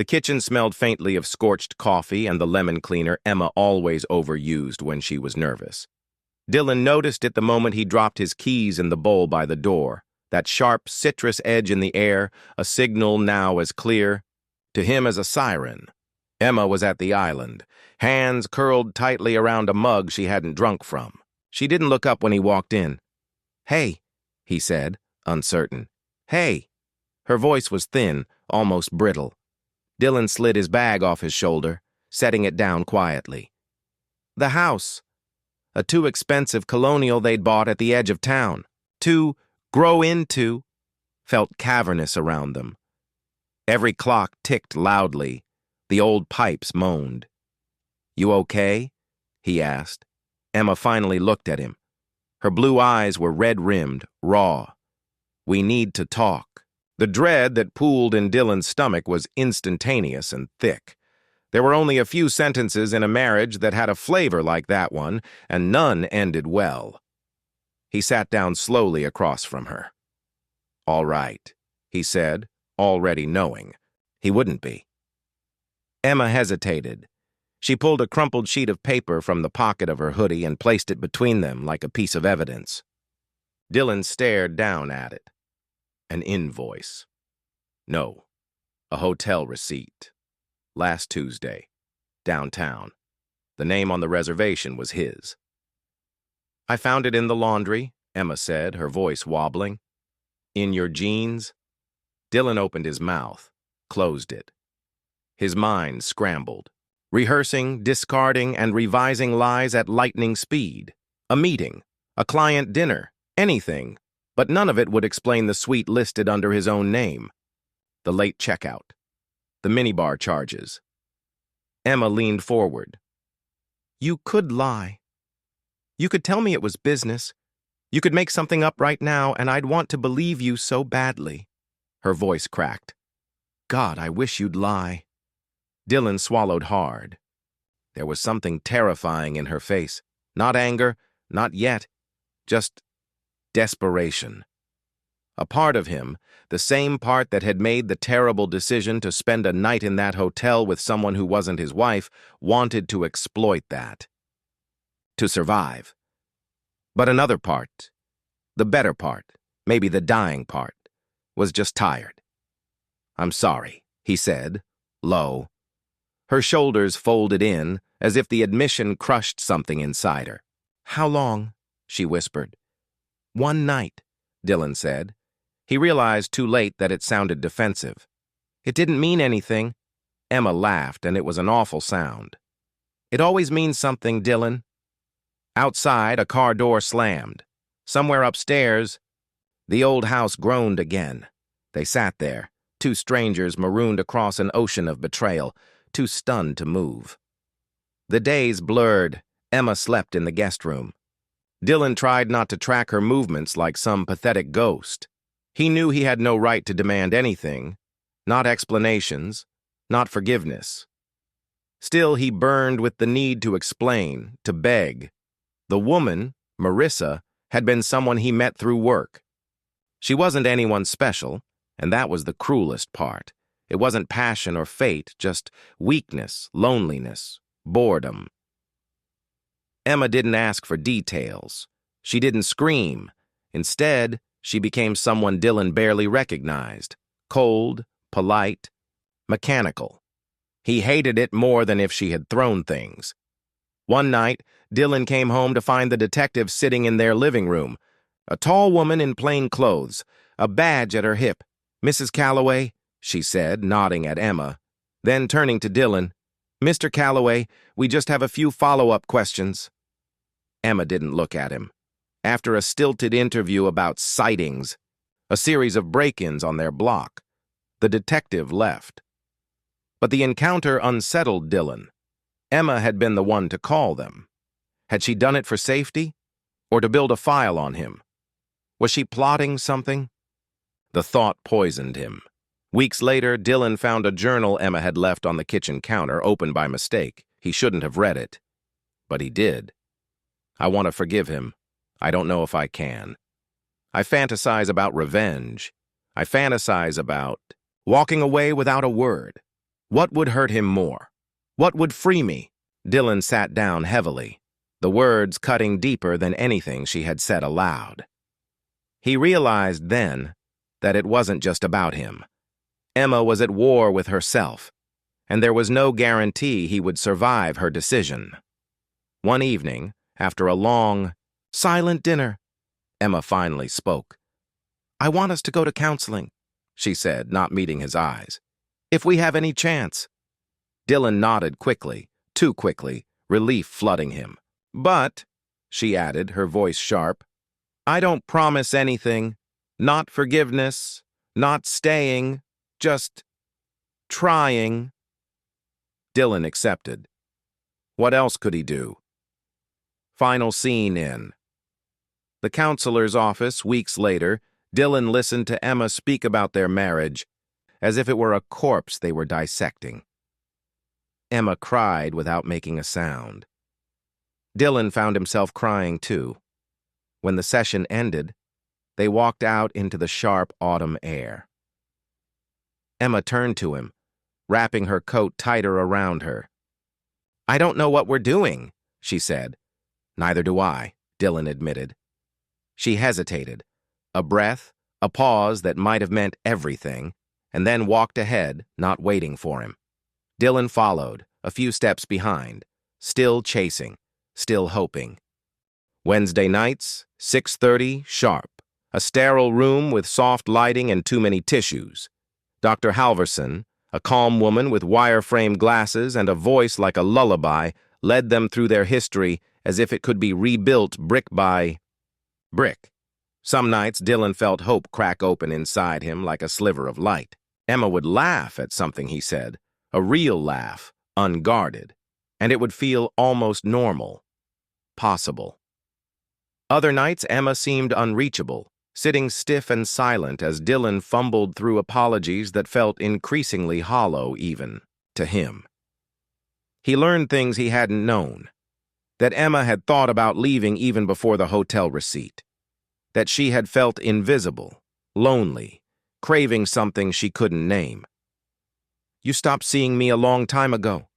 The kitchen smelled faintly of scorched coffee and the lemon cleaner Emma always overused when she was nervous. Dylan noticed it the moment he dropped his keys in the bowl by the door. That sharp citrus edge in the air, a signal now as clear, to him as a siren. Emma was at the island, hands curled tightly around a mug she hadn't drunk from. She didn't look up when he walked in. "Hey," he said, uncertain. "Hey." Her voice was thin, almost brittle. Dylan slid his bag off his shoulder, setting it down quietly. "The house. A too expensive colonial they'd bought at the edge of town. To grow into," felt cavernous around them. Every clock ticked loudly. The old pipes moaned. "You okay?" he asked. Emma finally looked at him. Her blue eyes were red-rimmed, raw. "We need to talk." The dread that pooled in Dylan's stomach was instantaneous and thick. There were only a few sentences in a marriage that had a flavor like that one, and none ended well. He sat down slowly across from her. "All right," he said, already knowing. He wouldn't be. Emma hesitated. She pulled a crumpled sheet of paper from the pocket of her hoodie and placed it between them like a piece of evidence. Dylan stared down at it. An invoice. No, a hotel receipt. Last Tuesday, downtown. The name on the reservation was his. "I found it in the laundry," Emma said, her voice wobbling. "In your jeans?" Dylan opened his mouth, closed it. His mind scrambled, rehearsing, discarding, and revising lies at lightning speed. A meeting, a client dinner, anything, but none of it would explain the suite listed under his own name. The late checkout. The minibar charges. Emma leaned forward. "You could lie. You could tell me it was business. You could make something up right now, and I'd want to believe you so badly." Her voice cracked. "God, I wish you'd lie." Dylan swallowed hard. There was something terrifying in her face. Not anger, not yet, just desperation. A part of him, the same part that had made the terrible decision to spend a night in that hotel with someone who wasn't his wife, wanted to exploit that. To survive. But another part, the better part, maybe the dying part, was just tired. "I'm sorry," he said, low. Her shoulders folded in, as if the admission crushed something inside her. "How long?" she whispered. "One night," Dylan said. He realized too late that it sounded defensive. "It didn't mean anything." Emma laughed, and it was an awful sound. "It always means something, Dylan." Outside, a car door slammed. Somewhere upstairs, the old house groaned again. They sat there, two strangers marooned across an ocean of betrayal, too stunned to move. The days blurred. Emma slept in the guest room. Dylan tried not to track her movements like some pathetic ghost. He knew he had no right to demand anything, not explanations, not forgiveness. Still, he burned with the need to explain, to beg. The woman, Marissa, had been someone he met through work. She wasn't anyone special, and that was the cruelest part. It wasn't passion or fate, just weakness, loneliness, boredom. Emma didn't ask for details. She didn't scream. Instead, she became someone Dylan barely recognized. Cold, polite, mechanical. He hated it more than if she had thrown things. One night, Dylan came home to find the detective sitting in their living room. A tall woman in plain clothes, a badge at her hip. "Mrs. Calloway," she said, nodding at Emma. Then turning to Dylan, "Mr. Calloway, we just have a few follow-up questions." Emma didn't look at him. After a stilted interview about sightings, a series of break-ins on their block, the detective left. But the encounter unsettled Dylan. Emma had been the one to call them. Had she done it for safety, or to build a file on him? Was she plotting something? The thought poisoned him. Weeks later, Dylan found a journal Emma had left on the kitchen counter, open by mistake. He shouldn't have read it. But he did. "I want to forgive him. I don't know if I can. I fantasize about revenge. I fantasize about walking away without a word, What would hurt him more? What would free me? Dylan sat down heavily, the words cutting deeper than anything she had said aloud. He realized then that it wasn't just about him. Emma was at war with herself, and there was no guarantee he would survive her decision. One evening, after a long, silent dinner, Emma finally spoke. "I want us to go to counseling," she said, not meeting his eyes. "If we have any chance." Dylan nodded quickly, too quickly, relief flooding him. "But," she added, her voice sharp, "I don't promise anything. Not forgiveness, not staying, just trying." Dylan accepted. What else could he do? Final scene in the counselor's office. Weeks later, Dylan listened to Emma speak about their marriage as if it were a corpse they were dissecting. Emma cried without making a sound. Dylan found himself crying too. When the session ended, they walked out into the sharp autumn air. Emma turned to him, wrapping her coat tighter around her. "I don't know what we're doing," she said. "Neither do I," Dylan admitted. She hesitated, a breath, a pause that might have meant everything, and then walked ahead, not waiting for him. Dylan followed, a few steps behind, still chasing, still hoping. Wednesday nights, 6:30, sharp. A sterile room with soft lighting and too many tissues. Dr. Halverson, a calm woman with wire-frame glasses and a voice like a lullaby, led them through their history as if it could be rebuilt brick by brick. Some nights, Dylan felt hope crack open inside him like a sliver of light. Emma would laugh at something he said, a real laugh, unguarded, and it would feel almost normal, possible. Other nights, Emma seemed unreachable, sitting stiff and silent as Dylan fumbled through apologies that felt increasingly hollow even to him. He learned things he hadn't known, that Emma had thought about leaving even before the hotel receipt, that she had felt invisible, lonely, craving something she couldn't name. "You stopped seeing me a long time ago,"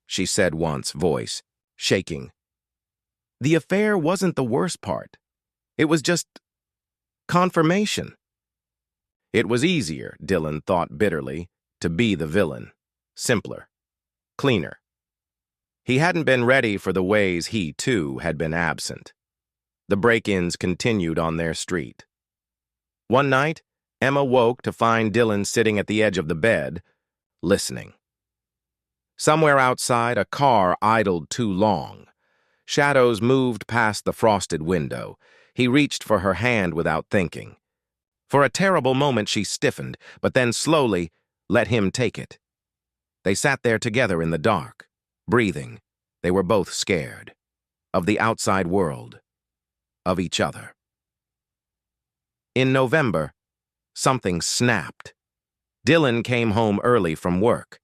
she said once, voice shaking. The affair wasn't the worst part. It was just confirmation. It was easier, Dylan thought bitterly, to be the villain. Simpler. Cleaner. He hadn't been ready for the ways he, too, had been absent. The break-ins continued on their street. One night, Emma woke to find Dylan sitting at the edge of the bed, listening. Somewhere outside, a car idled too long. Shadows moved past the frosted window. He reached for her hand without thinking. For a terrible moment she stiffened, but then slowly let him take it. They sat there together in the dark, breathing. They were both scared. Of the outside world. Of each other. In November, something snapped. Dylan came home early from work.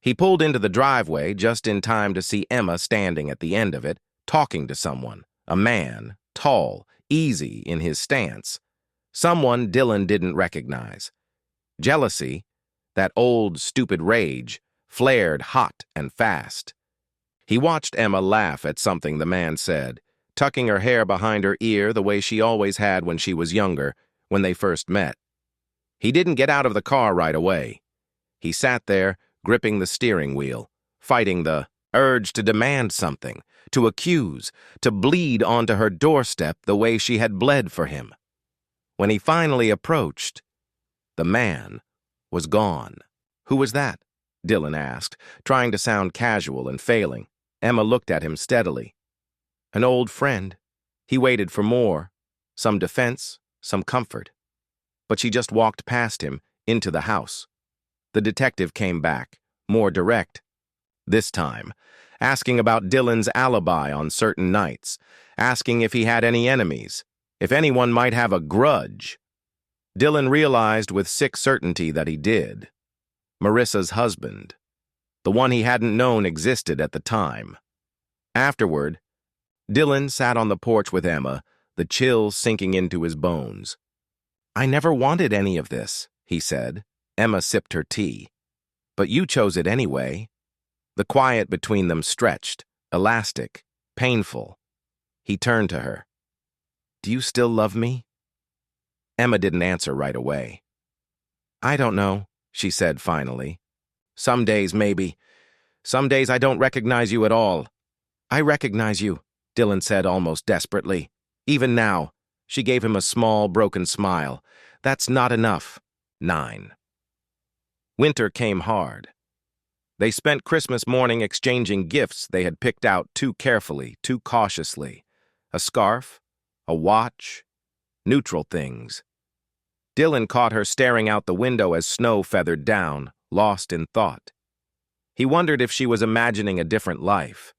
He pulled into the driveway just in time to see Emma standing at the end of it, talking to someone, a man, tall, easy in his stance. Someone Dylan didn't recognize. Jealousy, that old, stupid rage, flared hot and fast. He watched Emma laugh at something the man said, tucking her hair behind her ear the way she always had when she was younger, when they first met. He didn't get out of the car right away. He sat there, gripping the steering wheel, fighting the urge to demand something, to accuse, to bleed onto her doorstep the way she had bled for him. When he finally approached, the man was gone. "Who was that?" Dylan asked, trying to sound casual and failing. Emma looked at him steadily. "An old friend." He waited for more, some defense, some comfort. But she just walked past him, into the house. The detective came back, more direct. This time, asking about Dylan's alibi on certain nights, asking if he had any enemies, if anyone might have a grudge. Dylan realized with sick certainty that he did. Marissa's husband. The one he hadn't known existed at the time. Afterward, Dylan sat on the porch with Emma, the chill sinking into his bones. "I never wanted any of this," he said. Emma sipped her tea. But you chose it anyway. The quiet between them stretched, elastic, painful. He turned to her. Do you still love me? Emma didn't answer right away. I don't know, she said finally. Some days, maybe. Some days I don't recognize you at all. I recognize you, Dylan said almost desperately. Even now, she gave him a small, broken smile. That's not enough. 9. Winter came hard. They spent Christmas morning exchanging gifts they had picked out too carefully, too cautiously. A scarf, a watch, neutral things. Dylan caught her staring out the window as snow feathered down, lost in thought. He wondered if she was imagining a different life,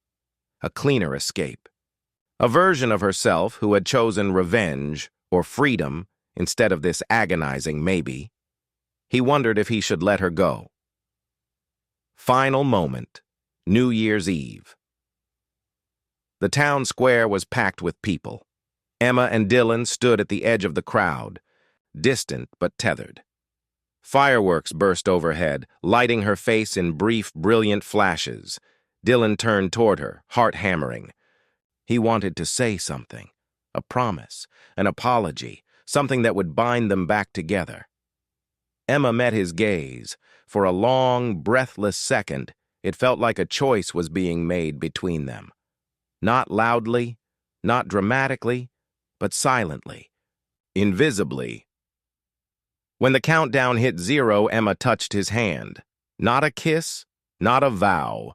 a cleaner escape, a version of herself who had chosen revenge or freedom instead of this agonizing maybe. He wondered if he should let her go. Final moment, New Year's Eve. The town square was packed with people. Emma and Dylan stood at the edge of the crowd, distant but tethered. Fireworks burst overhead, lighting her face in brief, brilliant flashes. Dylan turned toward her, heart hammering. He wanted to say something, a promise, an apology, something that would bind them back together. Emma met his gaze. For a long, breathless second, it felt like a choice was being made between them. Not loudly, not dramatically, but silently, invisibly. When the countdown hit 0, Emma touched his hand. Not a kiss, not a vow,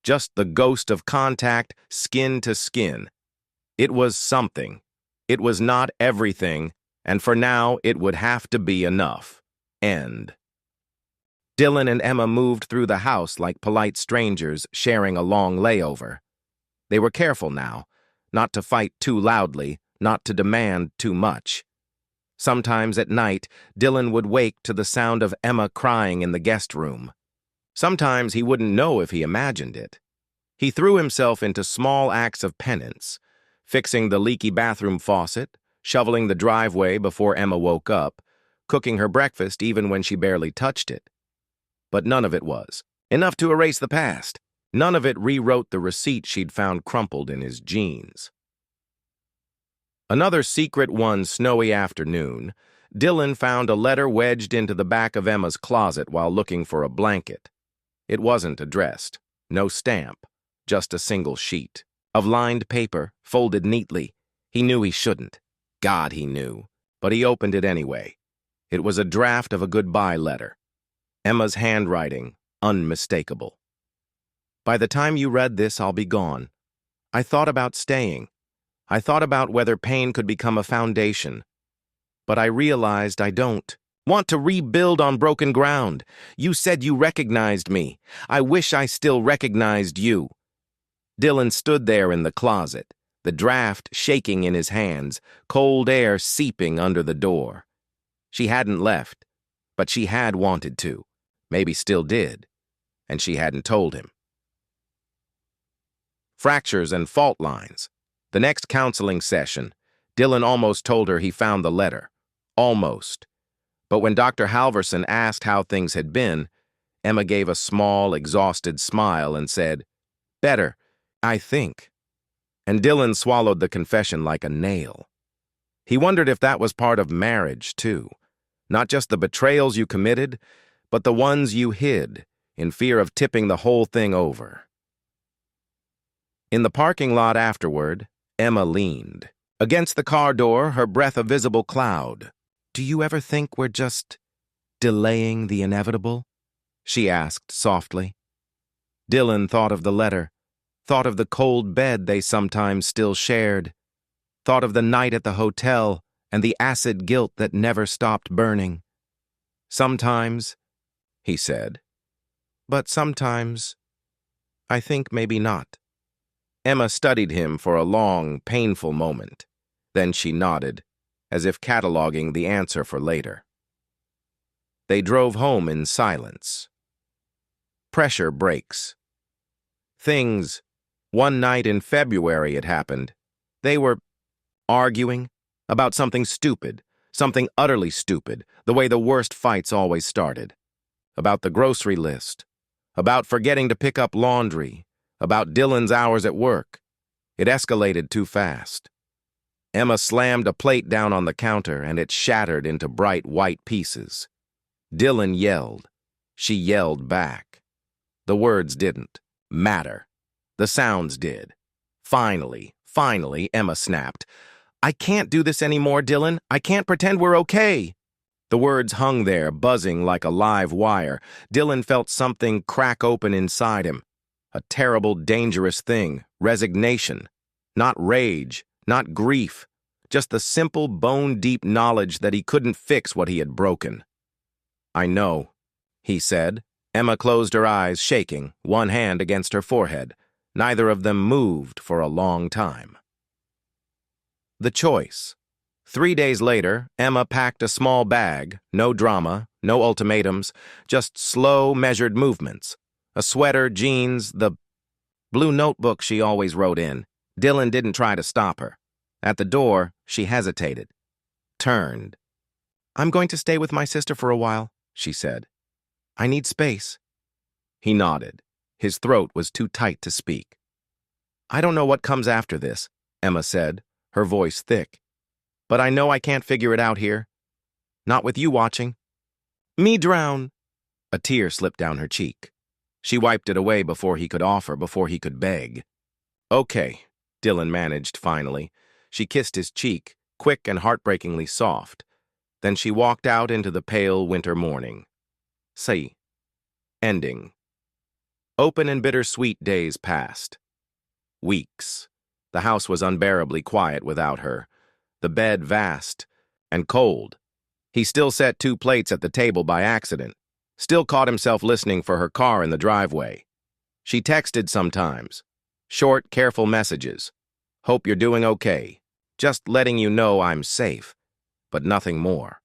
just the ghost of contact, skin to skin. It was something. It was not everything, and for now it would have to be enough. End. Dylan and Emma moved through the house like polite strangers sharing a long layover. They were careful now, not to fight too loudly, not to demand too much. Sometimes at night, Dylan would wake to the sound of Emma crying in the guest room. Sometimes he wouldn't know if he imagined it. He threw himself into small acts of penance, fixing the leaky bathroom faucet, shoveling the driveway before Emma woke up, cooking her breakfast even when she barely touched it. But none of it was enough to erase the past. None of it rewrote the receipt she'd found crumpled in his jeans. Another secret one snowy afternoon, Dylan found a letter wedged into the back of Emma's closet while looking for a blanket. It wasn't addressed, no stamp, just a single sheet of lined paper, folded neatly. He knew he shouldn't. God, he knew. But he opened it anyway. It was a draft of a goodbye letter. Emma's handwriting, unmistakable. By the time you read this, I'll be gone. I thought about staying. I thought about whether pain could become a foundation. But I realized I don't want to rebuild on broken ground. You said you recognized me. I wish I still recognized you. Dylan stood there in the closet, the draft shaking in his hands, cold air seeping under the door. She hadn't left, but she had wanted to, maybe still did, and she hadn't told him. Fractures and fault lines. The next counseling session, Dylan almost told her he found the letter. Almost. But when Dr. Halverson asked how things had been, Emma gave a small, exhausted smile and said, "Better, I think." And Dylan swallowed the confession like a nail. He wondered if that was part of marriage, too. Not just the betrayals you committed, but the ones you hid, in fear of tipping the whole thing over. In the parking lot afterward, Emma leaned. Against the car door, her breath a visible cloud. "Do you ever think we're just delaying the inevitable?" she asked softly. Dylan thought of the letter, thought of the cold bed they sometimes still shared, thought of the night at the hotel and the acid guilt that never stopped burning. "Sometimes," he said, "but sometimes, I think maybe not." Emma studied him for a long, painful moment. Then she nodded, as if cataloging the answer for later. They drove home in silence. Pressure breaks. Things. One night in February it happened. They were arguing about something stupid, something utterly stupid, the way the worst fights always started. About the grocery list, about forgetting to pick up laundry, about Dylan's hours at work. It escalated too fast. Emma slammed a plate down on the counter and it shattered into bright white pieces. Dylan yelled. She yelled back. The words didn't matter. The sounds did. Finally, Emma snapped. I can't do this anymore, Dylan. I can't pretend we're okay. The words hung there, buzzing like a live wire. Dylan felt something crack open inside him. A terrible, dangerous thing. Resignation. Not rage, not grief. Just the simple, bone-deep knowledge that he couldn't fix what he had broken. I know, he said. Emma closed her eyes, shaking, one hand against her forehead. Neither of them moved for a long time. The choice. 3 days later, Emma packed a small bag, no drama, no ultimatums, just slow, measured movements. A sweater, jeans, the blue notebook she always wrote in. Dylan didn't try to stop her. At the door, she hesitated. Turned. I'm going to stay with my sister for a while, she said. I need space. He nodded. His throat was too tight to speak. I don't know what comes after this, Emma said, her voice thick. But I know I can't figure it out here. Not with you watching. Me drown. A tear slipped down her cheek. She wiped it away before he could offer, before he could beg. Okay, Dylan managed finally. She kissed his cheek, quick and heartbreakingly soft. Then she walked out into the pale winter morning. Say, ending. Open and bittersweet days passed. Weeks. The house was unbearably quiet without her. The bed vast and cold. He still set 2 plates at the table by accident. Still caught himself listening for her car in the driveway. She texted sometimes. Short, careful messages. Hope you're doing okay. Just letting you know I'm safe. But nothing more.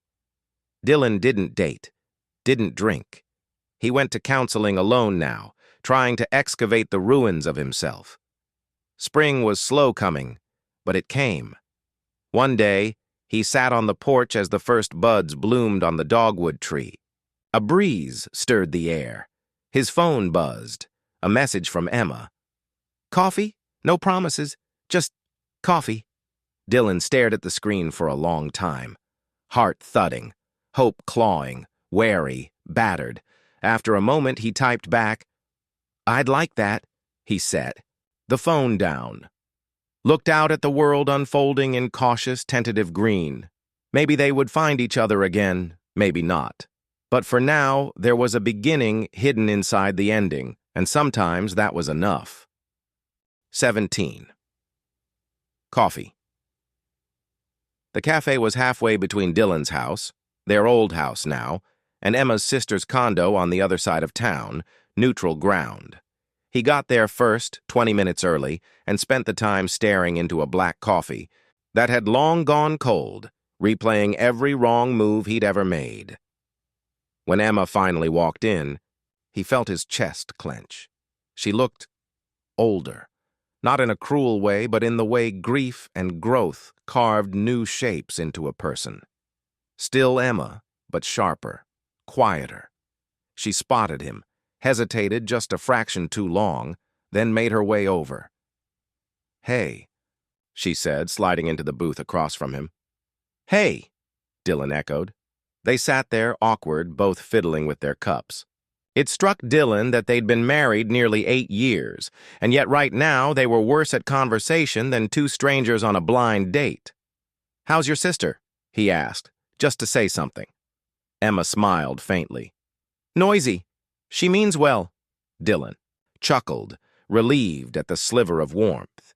Dylan didn't date. Didn't drink. He went to counseling alone now, trying to excavate the ruins of himself. Spring was slow coming, but it came. One day, he sat on the porch as the first buds bloomed on the dogwood tree. A breeze stirred the air. His phone buzzed. A message from Emma. Coffee? No promises. Just coffee. Dylan stared at the screen for a long time. Heart thudding. Hope clawing. Wary. Battered. After a moment, he typed back, I'd like that, he said. The phone down. Looked out at the world unfolding in cautious, tentative green. Maybe they would find each other again, maybe not. But for now, there was a beginning hidden inside the ending, and sometimes that was enough. 17. Coffee. The cafe was halfway between Dylan's house, their old house now, and Emma's sister's condo on the other side of town, neutral ground. He got there first, 20 minutes early, and spent the time staring into a black coffee that had long gone cold, replaying every wrong move he'd ever made. When Emma finally walked in, he felt his chest clench. She looked older, not in a cruel way, but in the way grief and growth carved new shapes into a person. Still Emma, but sharper, quieter. She spotted him, hesitated just a fraction too long, then made her way over. Hey, she said, sliding into the booth across from him. Hey, Dylan echoed. They sat there, awkward, both fiddling with their cups. It struck Dylan that they'd been married nearly 8 years, and yet right now they were worse at conversation than 2 strangers on a blind date. How's your sister? He asked, just to say something. Emma smiled faintly. Noisy. She means well, Dylan chuckled, relieved at the sliver of warmth.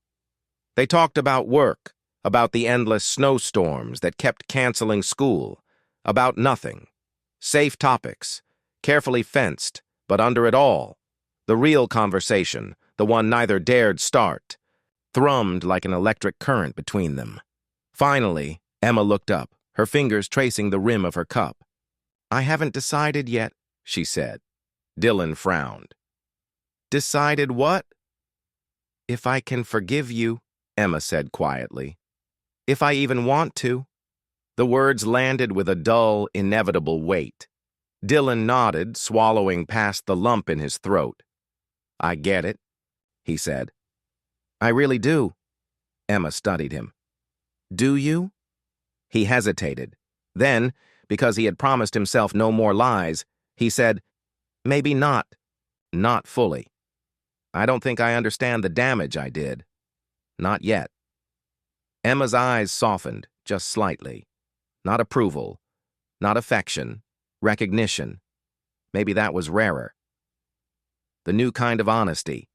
They talked about work, about the endless snowstorms that kept canceling school, about nothing. Safe topics, carefully fenced, but under it all, the real conversation, the one neither dared start, thrummed like an electric current between them. Finally, Emma looked up, her fingers tracing the rim of her cup. I haven't decided yet, she said. Dylan frowned. Decided what? If I can forgive you, Emma said quietly. If I even want to. The words landed with a dull, inevitable weight. Dylan nodded, swallowing past the lump in his throat. "I get it," he said. "I really do." Emma studied him. "Do you?" He hesitated. Then, because he had promised himself no more lies, he said, "Maybe not. Not fully. I don't think I understand the damage I did. Not yet." Emma's eyes softened, just slightly. Not approval, not affection, recognition. Maybe that was rarer. The new kind of honesty.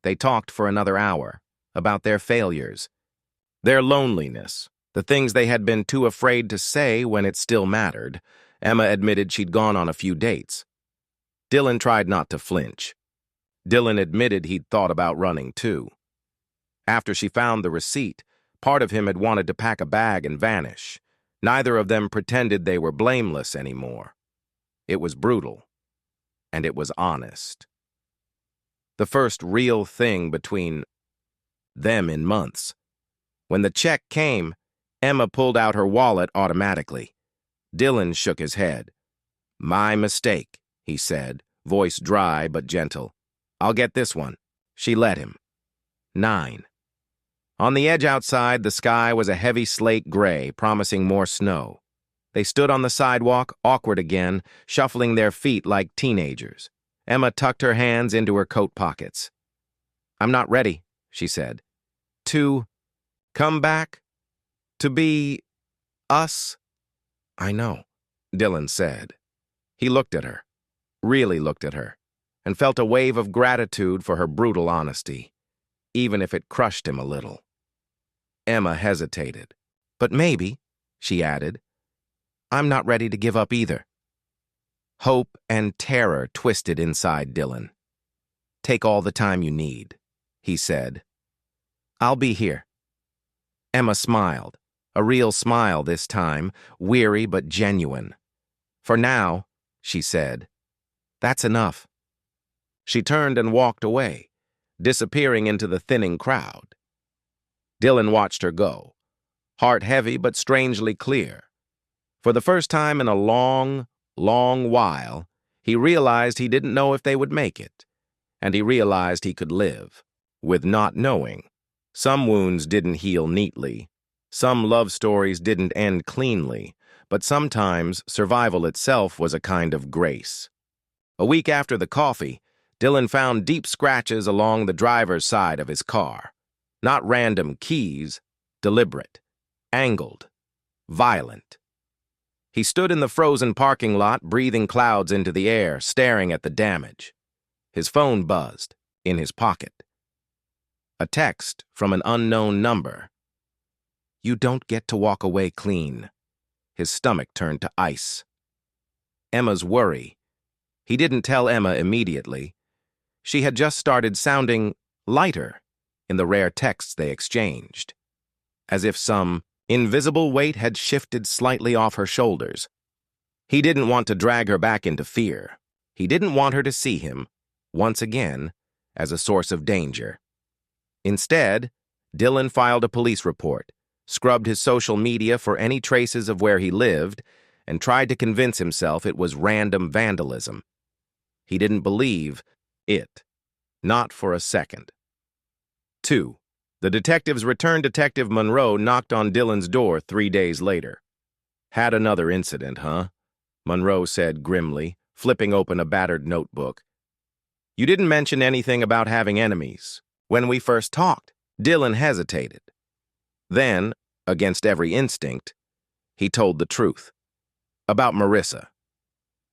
They talked for another hour, about their failures, their loneliness, the things they had been too afraid to say when it still mattered. Emma admitted she'd gone on a few dates. Dylan tried not to flinch. Dylan admitted he'd thought about running too. After she found the receipt, part of him had wanted to pack a bag and vanish. Neither of them pretended they were blameless anymore. It was brutal, and it was honest. The first real thing between them in months. When the check came, Emma pulled out her wallet automatically. Dylan shook his head. "My mistake," he said, voice dry but gentle. "I'll get this one." She let him. 9. On the edge outside, the sky was a heavy slate gray, promising more snow. They stood on the sidewalk, awkward again, shuffling their feet like teenagers. Emma tucked her hands into her coat pockets. "I'm not ready," she said. "To come back? To be us?" "I know," Dylan said. He looked at her, really looked at her, and felt a wave of gratitude for her brutal honesty, even if it crushed him a little. Emma hesitated. "But maybe," she added, "I'm not ready to give up either." Hope and terror twisted inside Dylan. "Take all the time you need," he said. "I'll be here." Emma smiled, a real smile this time, weary but genuine. "For now," she said, "that's enough." She turned and walked away, disappearing into the thinning crowd. Dylan watched her go, heart heavy but strangely clear. For the first time in a long, long while, he realized he didn't know if they would make it, and he realized he could live with not knowing. Some wounds didn't heal neatly, some love stories didn't end cleanly, but sometimes survival itself was a kind of grace. A week after the coffee, Dylan found deep scratches along the driver's side of his car. Not random keys, deliberate, angled, violent. He stood in the frozen parking lot, breathing clouds into the air, staring at the damage. His phone buzzed, in his pocket. A text from an unknown number. "You don't get to walk away clean." His stomach turned to ice. Emma's worry. He didn't tell Emma immediately. She had just started sounding lighter in the rare texts they exchanged, as if some invisible weight had shifted slightly off her shoulders. He didn't want to drag her back into fear. He didn't want her to see him, once again, as a source of danger. Instead, Dylan filed a police report, scrubbed his social media for any traces of where he lived, and tried to convince himself it was random vandalism. He didn't believe it, not for a second. 2. The detective's returned Detective Monroe knocked on Dylan's door 3 days later. "Had another incident, huh?" Monroe said grimly, flipping open a battered notebook. "You didn't mention anything about having enemies. When we first talked." Dylan hesitated. Then, against every instinct, he told the truth. About Marissa.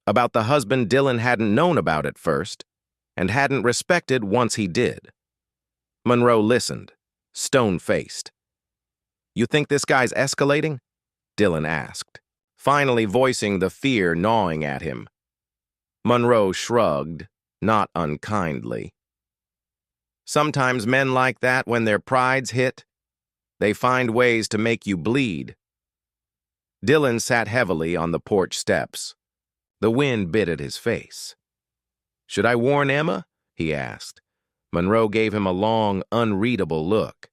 About the husband Dylan hadn't known about at first, and hadn't respected once he did. Monroe listened, stone-faced. "You think this guy's escalating?" Dylan asked, finally voicing the fear gnawing at him. Monroe shrugged, not unkindly. "Sometimes men like that, when their pride's hit, they find ways to make you bleed." Dylan sat heavily on the porch steps. The wind bit at his face. "Should I warn Emma?" he asked. Monroe gave him a long, unreadable look.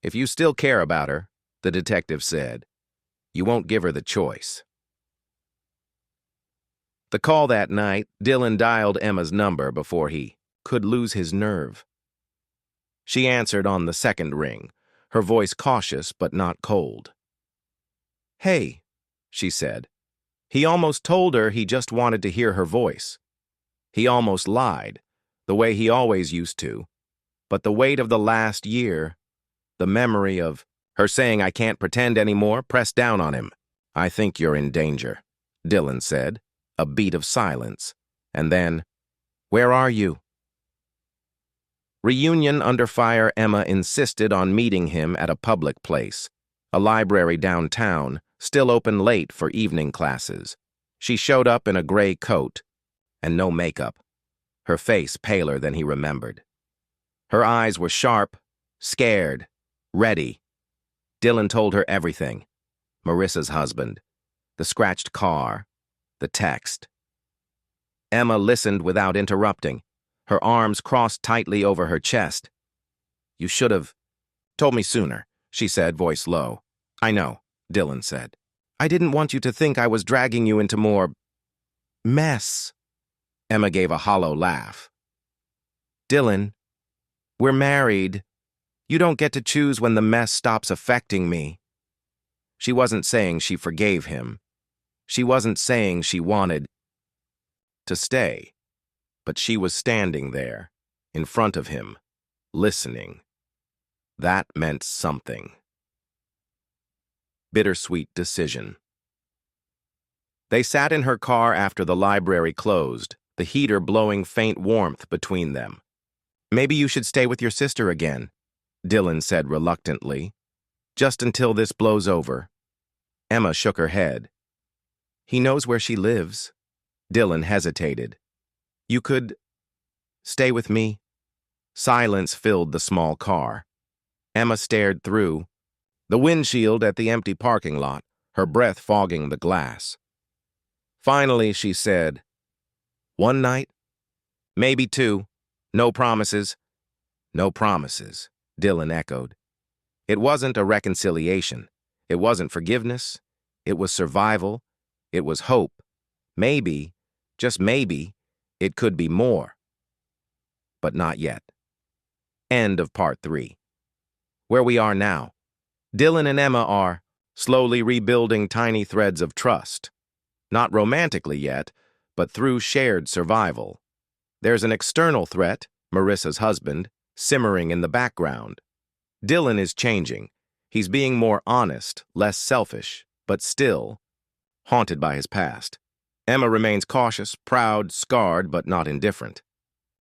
"If you still care about her," the detective said, "you won't give her the choice." The call that night, Dylan dialed Emma's number before he could lose his nerve. She answered on the second ring, her voice cautious but not cold. "Hey," she said. He almost told her he just wanted to hear her voice. He almost lied, the way he always used to. But the weight of the last year, the memory of her saying I can't pretend anymore, pressed down on him. "I think you're in danger," Dylan said, a beat of silence. And then, "Where are you?" Reunion under fire. Emma insisted on meeting him at a public place, a library downtown, still open late for evening classes. She showed up in a gray coat and no makeup, her face paler than he remembered. Her eyes were sharp, scared, ready. Dylan told her everything. Marissa's husband, the scratched car, the text. Emma listened without interrupting, her arms crossed tightly over her chest. "You should have told me sooner," she said, voice low. "I know," Dylan said. "I didn't want you to think I was dragging you into more mess." Emma gave a hollow laugh. "Dylan, we're married. You don't get to choose when the mess stops affecting me." She wasn't saying she forgave him. She wasn't saying she wanted to stay. But she was standing there, in front of him, listening. That meant something. Bittersweet decision. They sat in her car after the library closed, the heater blowing faint warmth between them. "Maybe you should stay with your sister again," Dylan said reluctantly. "Just until this blows over." Emma shook her head. "He knows where she lives." Dylan hesitated. "You could stay with me." Silence filled the small car. Emma stared through the windshield at the empty parking lot, her breath fogging the glass. Finally, she said, "One night? Maybe two. No promises." "No promises," Dylan echoed. It wasn't a reconciliation. It wasn't forgiveness. It was survival. It was hope. Maybe, just maybe, it could be more. But not yet. End of part 3. Where we are now. Dylan and Emma are slowly rebuilding tiny threads of trust. Not romantically yet, but through shared survival. There's an external threat, Marissa's husband, simmering in the background. Dylan is changing. He's being more honest, less selfish, but still haunted by his past. Emma remains cautious, proud, scarred, but not indifferent.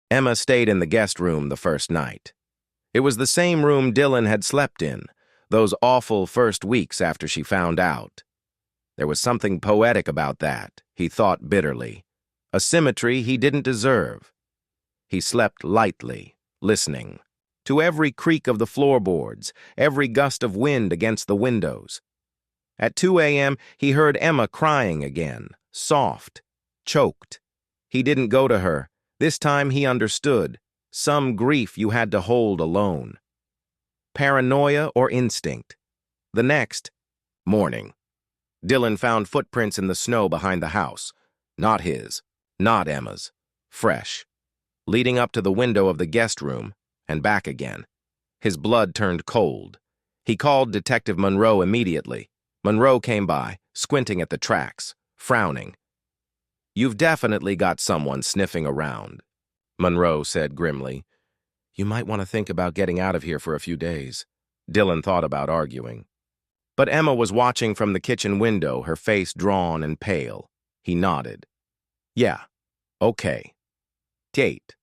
Emma stayed in the guest room the first night. It was the same room Dylan had slept in, those awful first weeks after she found out. There was something poetic about that, he thought bitterly. A symmetry he didn't deserve. He slept lightly, listening to every creak of the floorboards, every gust of wind against the windows. At 2 a.m., he heard Emma crying again, soft, choked. He didn't go to her. This time he understood. Some grief you had to hold alone. Paranoia or instinct. The next morning, Dylan found footprints in the snow behind the house. Not his, not Emma's. Fresh. Leading up to the window of the guest room and back again. His blood turned cold. He called Detective Monroe immediately. Monroe came by, squinting at the tracks, frowning. "You've definitely got someone sniffing around," Monroe said grimly. "You might want to think about getting out of here for a few days." Dylan thought about arguing. But Emma was watching from the kitchen window, her face drawn and pale. He nodded. "Yeah, okay." Date.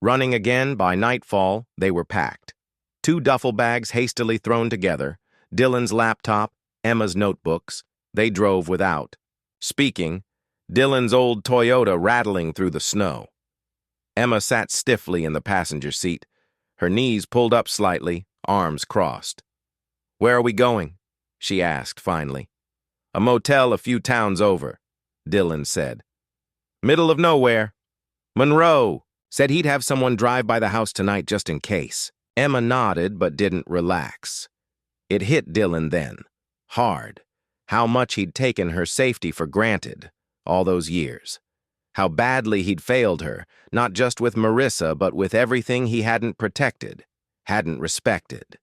Running again by nightfall, they were packed. 2 duffel bags hastily thrown together, Dylan's laptop, Emma's notebooks. They drove without. Speaking, Dylan's old Toyota rattling through the snow. Emma sat stiffly in the passenger seat, her knees pulled up slightly, arms crossed. "Where are we going?" she asked finally. "A motel a few towns over," Dylan said. "Middle of nowhere." "Monroe said he'd have someone drive by the house tonight just in case." Emma nodded but didn't relax. It hit Dylan then, hard, how much he'd taken her safety for granted all those years. How badly he'd failed her, not just with Marissa, but with everything he hadn't protected, hadn't respected.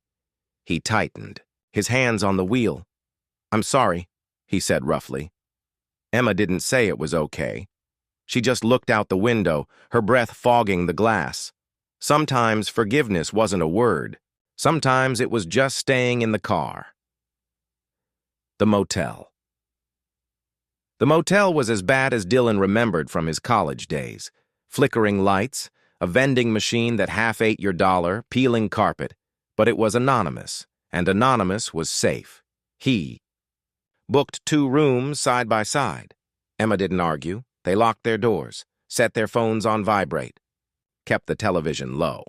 He tightened, his hands on the wheel. "I'm sorry," he said roughly. Emma didn't say it was okay. She just looked out the window, her breath fogging the glass. Sometimes forgiveness wasn't a word. Sometimes it was just staying in the car. The motel. The motel was as bad as Dylan remembered from his college days. Flickering lights, a vending machine that half ate your dollar, peeling carpet. But it was anonymous, and anonymous was safe. He booked 2 rooms side by side. Emma didn't argue. They locked their doors, set their phones on vibrate, kept the television low.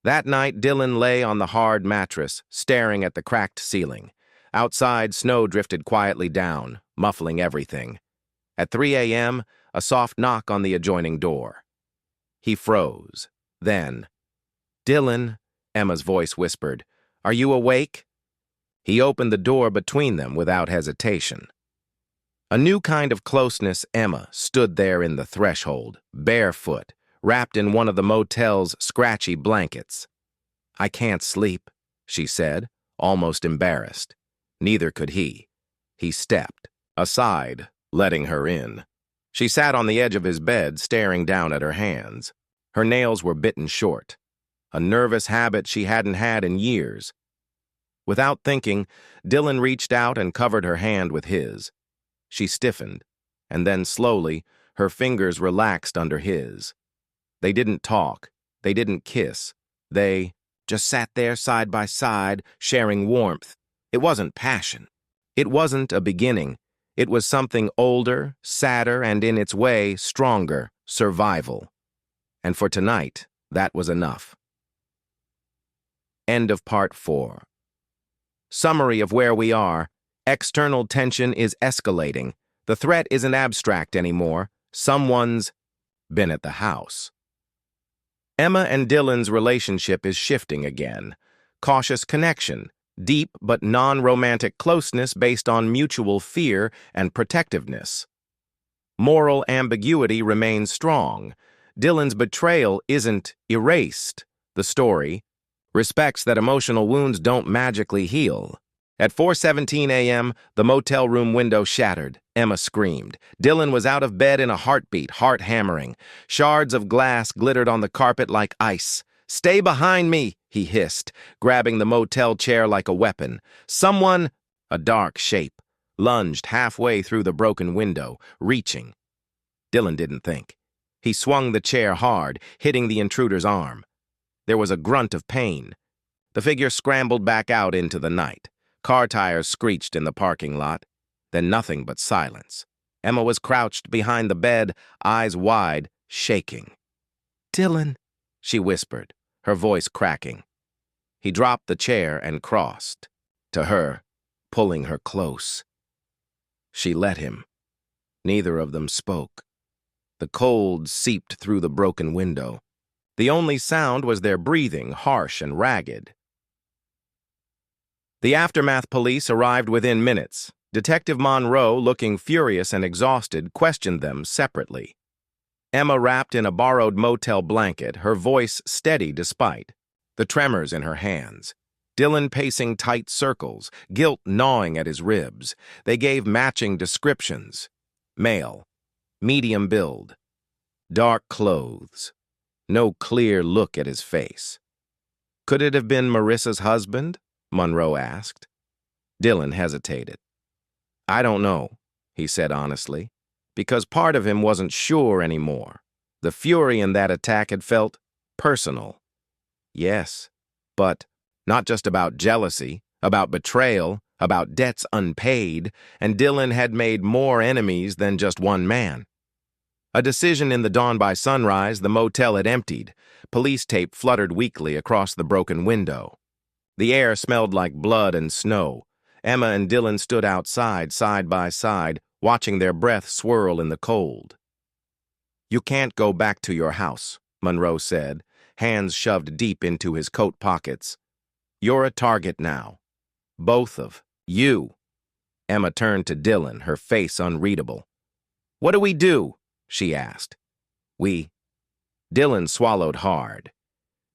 That night, Dylan lay on the hard mattress, staring at the cracked ceiling. Outside, snow drifted quietly down, muffling everything. At 3 a.m., a soft knock on the adjoining door. He froze. Then, "Dylan," Emma's voice whispered, "are you awake?" He opened the door between them without hesitation. A new kind of closeness. Emma stood there in the threshold, barefoot, wrapped in one of the motel's scratchy blankets. "I can't sleep," she said, almost embarrassed. Neither could he. He stepped aside, letting her in. She sat on the edge of his bed, staring down at her hands. Her nails were bitten short, a nervous habit she hadn't had in years. Without thinking, Dylan reached out and covered her hand with his. She stiffened, and then slowly, her fingers relaxed under his. They didn't talk. They didn't kiss. They just sat there side by side, sharing warmth. It wasn't passion. It wasn't a beginning. It was something older, sadder, and in its way, stronger, survival. And for tonight, that was enough. End of part 4. Summary of where we are. External tension is escalating. The threat isn't abstract anymore. Someone's been at the house. Emma and Dylan's relationship is shifting again. Cautious connection, deep but non-romantic closeness based on mutual fear and protectiveness. Moral ambiguity remains strong. Dylan's betrayal isn't erased. The story respects that emotional wounds don't magically heal. At 4:17 a.m., the motel room window shattered. Emma screamed. Dylan was out of bed in a heartbeat, heart hammering. Shards of glass glittered on the carpet like ice. "Stay behind me," he hissed, grabbing the motel chair like a weapon. Someone, a dark shape, lunged halfway through the broken window, reaching. Dylan didn't think. He swung the chair hard, hitting the intruder's arm. There was a grunt of pain. The figure scrambled back out into the night. Car tires screeched in the parking lot. Then nothing but silence. Emma was crouched behind the bed, eyes wide, shaking. "Dylan," she whispered, her voice cracking. He dropped the chair and crossed to her, pulling her close. She let him. Neither of them spoke. The cold seeped through the broken window. The only sound was their breathing, harsh and ragged. The aftermath police arrived within minutes. Detective Monroe, looking furious and exhausted, questioned them separately. Emma wrapped in a borrowed motel blanket, her voice steady despite the tremors in her hands. Dylan pacing tight circles, guilt gnawing at his ribs. They gave matching descriptions. Male, medium build, dark clothes. No clear look at his face. Could it have been Marissa's husband? Monroe asked. Dylan hesitated. "I don't know," he said honestly, because part of him wasn't sure anymore. The fury in that attack had felt personal. Yes, but not just about jealousy, about betrayal, about debts unpaid, and Dylan had made more enemies than just one man. A decision in the dawn by sunrise, the motel had emptied. Police tape fluttered weakly across the broken window. The air smelled like blood and snow. Emma and Dylan stood outside, side by side, watching their breath swirl in the cold. "You can't go back to your house," Monroe said, hands shoved deep into his coat pockets. "You're a target now. Both of you." Emma turned to Dylan, her face unreadable. "What do we do?" she asked. We. Dylan swallowed hard.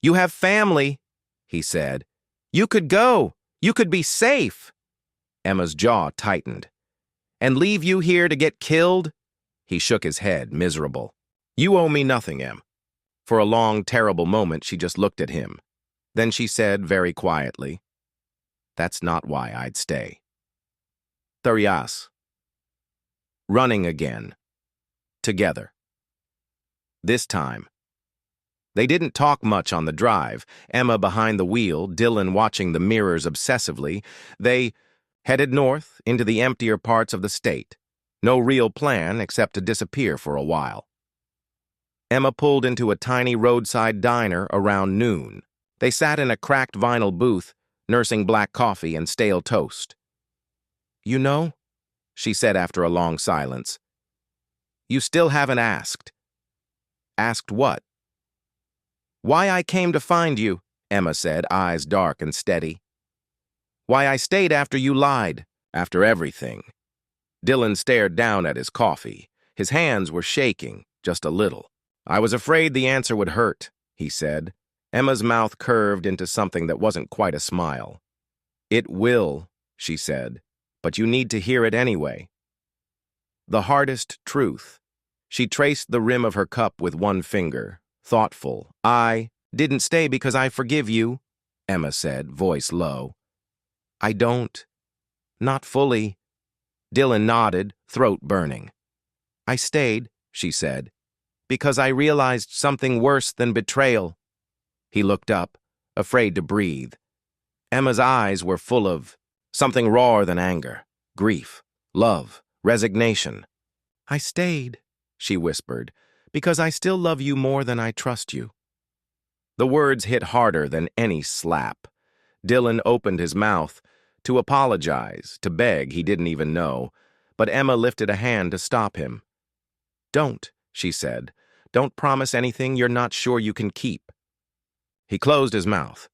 You have family, he said. You could go. You could be safe. Emma's jaw tightened. And leave you here to get killed? He shook his head, miserable. You owe me nothing, Em. For a long, terrible moment, she just looked at him. Then she said very quietly, That's not why I'd stay. Tharias. Running again. Together. This time. They didn't talk much on the drive, Emma behind the wheel, Dylan watching the mirrors obsessively. They headed north into the emptier parts of the state. No real plan except to disappear for a while. Emma pulled into a tiny roadside diner around noon. They sat in a cracked vinyl booth, nursing black coffee and stale toast. You know, she said after a long silence, you still haven't asked. Asked what? Why I came to find you, Emma said, eyes dark and steady. Why I stayed after you lied, after everything. Dylan stared down at his coffee. His hands were shaking, just a little. I was afraid the answer would hurt, he said. Emma's mouth curved into something that wasn't quite a smile. It will, she said, but you need to hear it anyway. The hardest truth. She traced the rim of her cup with one finger, thoughtful. I didn't stay because I forgive you, Emma said, voice low. I don't. Not fully. Dylan nodded, throat burning. I stayed, she said, because I realized something worse than betrayal. He looked up, afraid to breathe. Emma's eyes were full of something rawer than anger, grief, love, resignation. I stayed, she whispered, because I still love you more than I trust you. The words hit harder than any slap. Dylan opened his mouth to apologize, to beg he didn't even know, but Emma lifted a hand to stop him. Don't, she said. Don't promise anything you're not sure you can keep. He closed his mouth.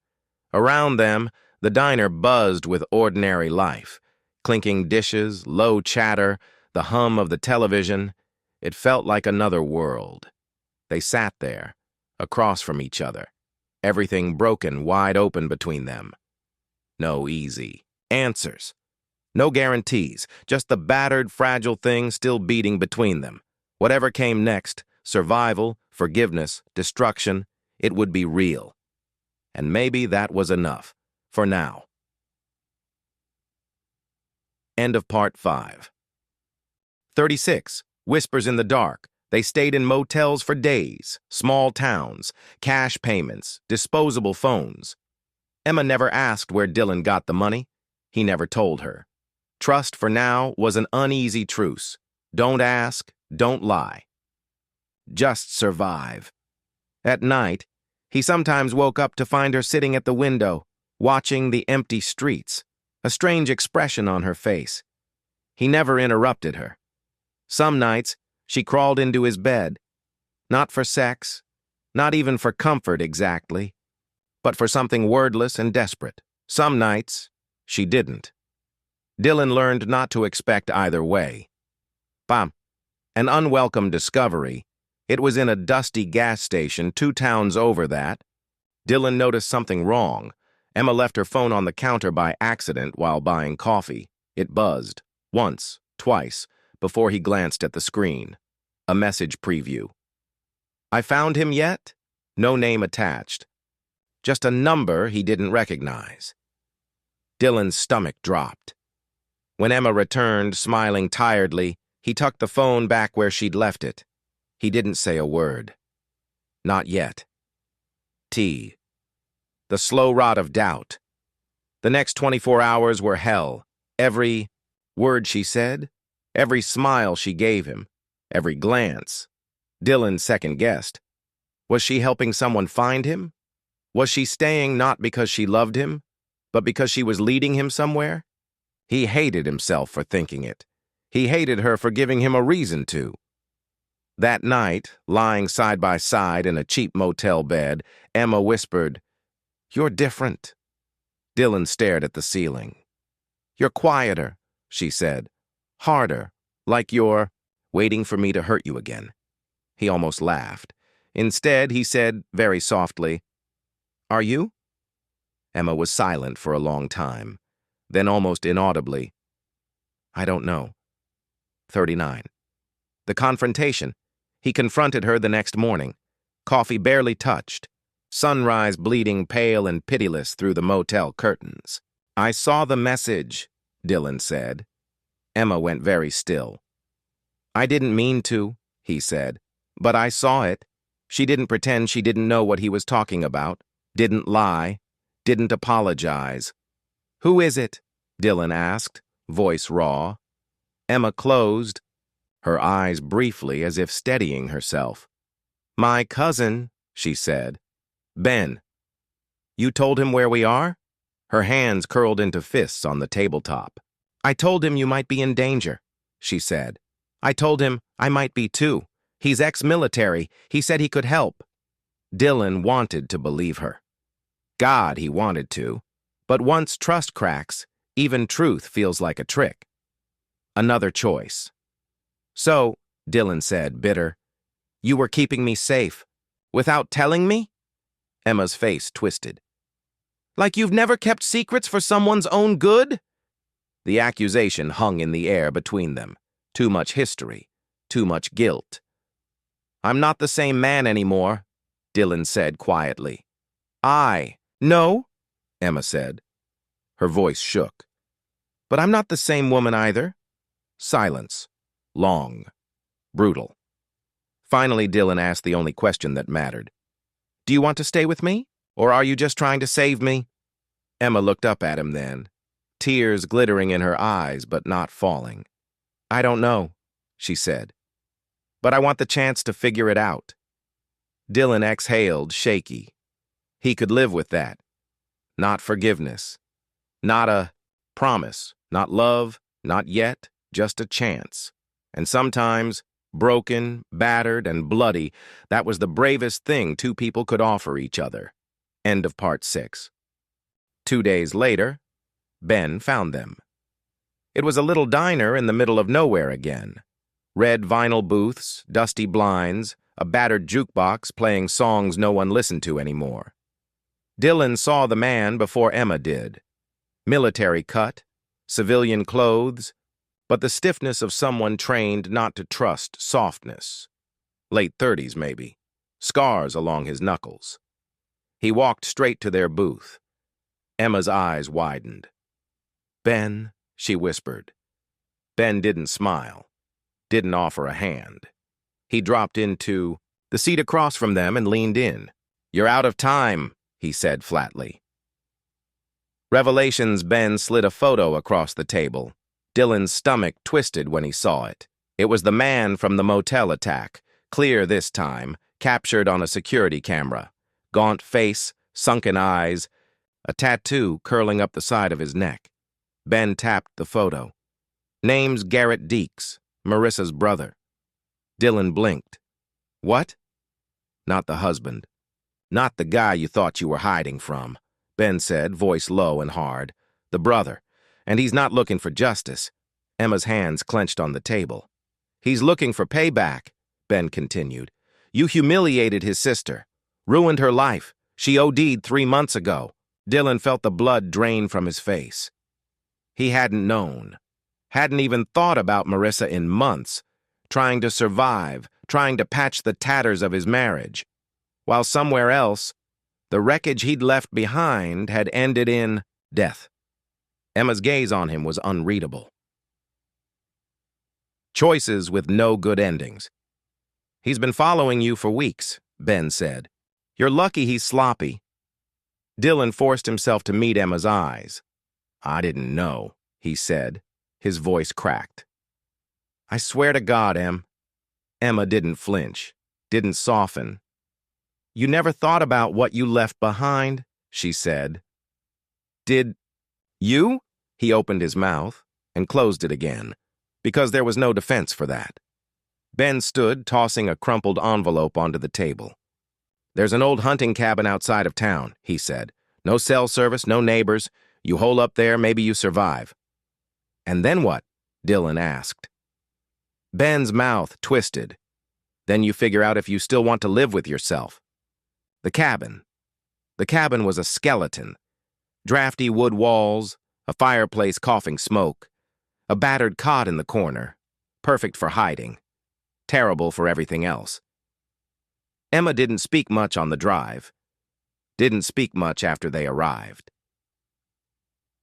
Around them, the diner buzzed with ordinary life. Clinking dishes, low chatter, the hum of the television. It felt like another world. They sat there, across from each other. Everything broken wide open between them. No easy answers. No guarantees, just the battered, fragile thing still beating between them. Whatever came next, survival, forgiveness, destruction, it would be real. And maybe that was enough, for now. End of part 5. 36. Whispers in the dark. They stayed in motels for days, small towns, cash payments, disposable phones. Emma never asked where Dylan got the money. He never told her. Trust for now was an uneasy truce. Don't ask, don't lie. Just survive. At night, he sometimes woke up to find her sitting at the window, watching the empty streets, a strange expression on her face. He never interrupted her. Some nights, she crawled into his bed, not for sex, not even for comfort exactly, but for something wordless and desperate. Some nights, she didn't. Dylan learned not to expect either way. Bam. An unwelcome discovery. It was in a dusty gas station 2 towns over that. Dylan noticed something wrong. Emma left her phone on the counter by accident while buying coffee. It buzzed, once, twice, before he glanced at the screen. A message preview. I found him yet? No name attached. Just a number he didn't recognize. Dylan's stomach dropped. When Emma returned, smiling tiredly, he tucked the phone back where she'd left it. He didn't say a word. Not yet. T. The slow rot of doubt. The next 24 hours were hell. Every word she said, every smile she gave him, every glance. Dylan second-guessed. Was she helping someone find him? Was she staying not because she loved him, but because she was leading him somewhere? He hated himself for thinking it. He hated her for giving him a reason to. That night, lying side by side in a cheap motel bed, Emma whispered, "You're different." Dylan stared at the ceiling. "You're quieter," she said. "Harder, like you're waiting for me to hurt you again." He almost laughed. Instead, he said, very softly, "Are you?" Emma was silent for a long time. Then almost inaudibly, "I don't know." 39. The confrontation. He confronted her the next morning. Coffee barely touched. Sunrise bleeding pale and pitiless through the motel curtains. "I saw the message," Dylan said. Emma went very still. "I didn't mean to," he said, "but I saw it." She didn't pretend she didn't know what he was talking about, didn't lie, didn't apologize. "Who is it?" Dylan asked, voice raw. Emma closed, her eyes briefly as if steadying herself. "My cousin," she said. "Ben." "You told him where we are?" Her hands curled into fists on the tabletop. "I told him you might be in danger," she said. "I told him I might be too. He's ex-military. He said he could help." Dylan wanted to believe her. God, he wanted to. But once trust cracks, even truth feels like a trick. Another choice. "So," Dylan said, bitter, "you were keeping me safe, without telling me?" Emma's face twisted. "Like you've never kept secrets for someone's own good?" The accusation hung in the air between them. Too much history, too much guilt. "I'm not the same man anymore," Dylan said quietly. "No," Emma said. Her voice shook. "But I'm not the same woman either." Silence. Long. Brutal. Finally, Dylan asked the only question that mattered. "Do you want to stay with me? Or are you just trying to save me?" Emma looked up at him then, tears glittering in her eyes but not falling. "I don't know," she said. "But I want the chance to figure it out." Dylan exhaled, shaky. He could live with that. Not forgiveness. Not a promise. Not love. Not yet. Just a chance. And sometimes, broken, battered, and bloody, that was the bravest thing two people could offer each other. End of part 6. 2 days later, Ben found them. It was a little diner in the middle of nowhere again. Red vinyl booths, dusty blinds, a battered jukebox playing songs no one listened to anymore. Dylan saw the man before Emma did. Military cut, civilian clothes, but the stiffness of someone trained not to trust softness. Late 30s, maybe. Scars along his knuckles. He walked straight to their booth. Emma's eyes widened. "Ben," she whispered. Ben didn't smile, didn't offer a hand. He dropped into the seat across from them and leaned in. "You're out of time," he said flatly. Revelations. Ben slid a photo across the table. Dylan's stomach twisted when he saw it. It was the man from the motel attack, clear this time, captured on a security camera. Gaunt face, sunken eyes, a tattoo curling up the side of his neck. Ben tapped the photo. "Name's Garrett Deeks, Marissa's brother." Dylan blinked. "What?" "Not the husband. Not the guy you thought you were hiding from," Ben said, voice low and hard. "The brother. And he's not looking for justice." Emma's hands clenched on the table. "He's looking for payback," Ben continued. "You humiliated his sister. Ruined her life. She OD'd 3 months ago." Dylan felt the blood drain from his face. He hadn't known. Hadn't even thought about Marissa in months. Trying to survive, trying to patch the tatters of his marriage. While somewhere else, the wreckage he'd left behind had ended in death. Emma's gaze on him was unreadable. Choices with no good endings. "He's been following you for weeks," Ben said. "You're lucky he's sloppy." Dylan forced himself to meet Emma's eyes. "I didn't know," he said, his voice cracked. "I swear to God, Em." Emma didn't flinch, didn't soften. "You never thought about what you left behind," she said. "Did you?" He opened his mouth and closed it again, because there was no defense for that. Ben stood, tossing a crumpled envelope onto the table. "There's an old hunting cabin outside of town," he said. "No cell service, no neighbors. You hole up there, maybe you survive." "And then what?" Dylan asked. Ben's mouth twisted. Then you figure out if you still want to live with yourself. The cabin. The cabin was a skeleton. Drafty wood walls, a fireplace coughing smoke, a battered cot in the corner, perfect for hiding, terrible for everything else. Emma didn't speak much on the drive, didn't speak much after they arrived.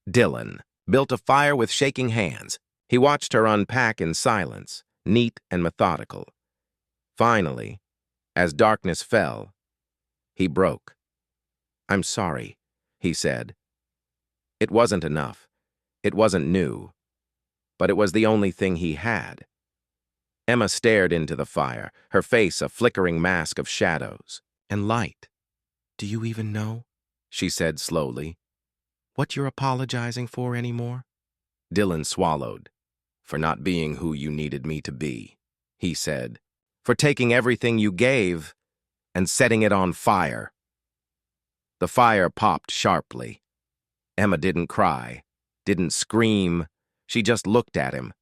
Dylan built a fire with shaking hands. He watched her unpack in silence, neat and methodical. Finally, as darkness fell, he broke. "I'm sorry," he said. It wasn't enough. It wasn't new. But it was the only thing he had. Emma stared into the fire, her face a flickering mask of shadows and light. "Do you even know," she said slowly, "what you're apologizing for anymore?" Dylan swallowed. "For not being who you needed me to be," he said. "For taking everything you gave and setting it on fire." The fire popped sharply. Emma didn't cry, didn't scream. She just looked at him.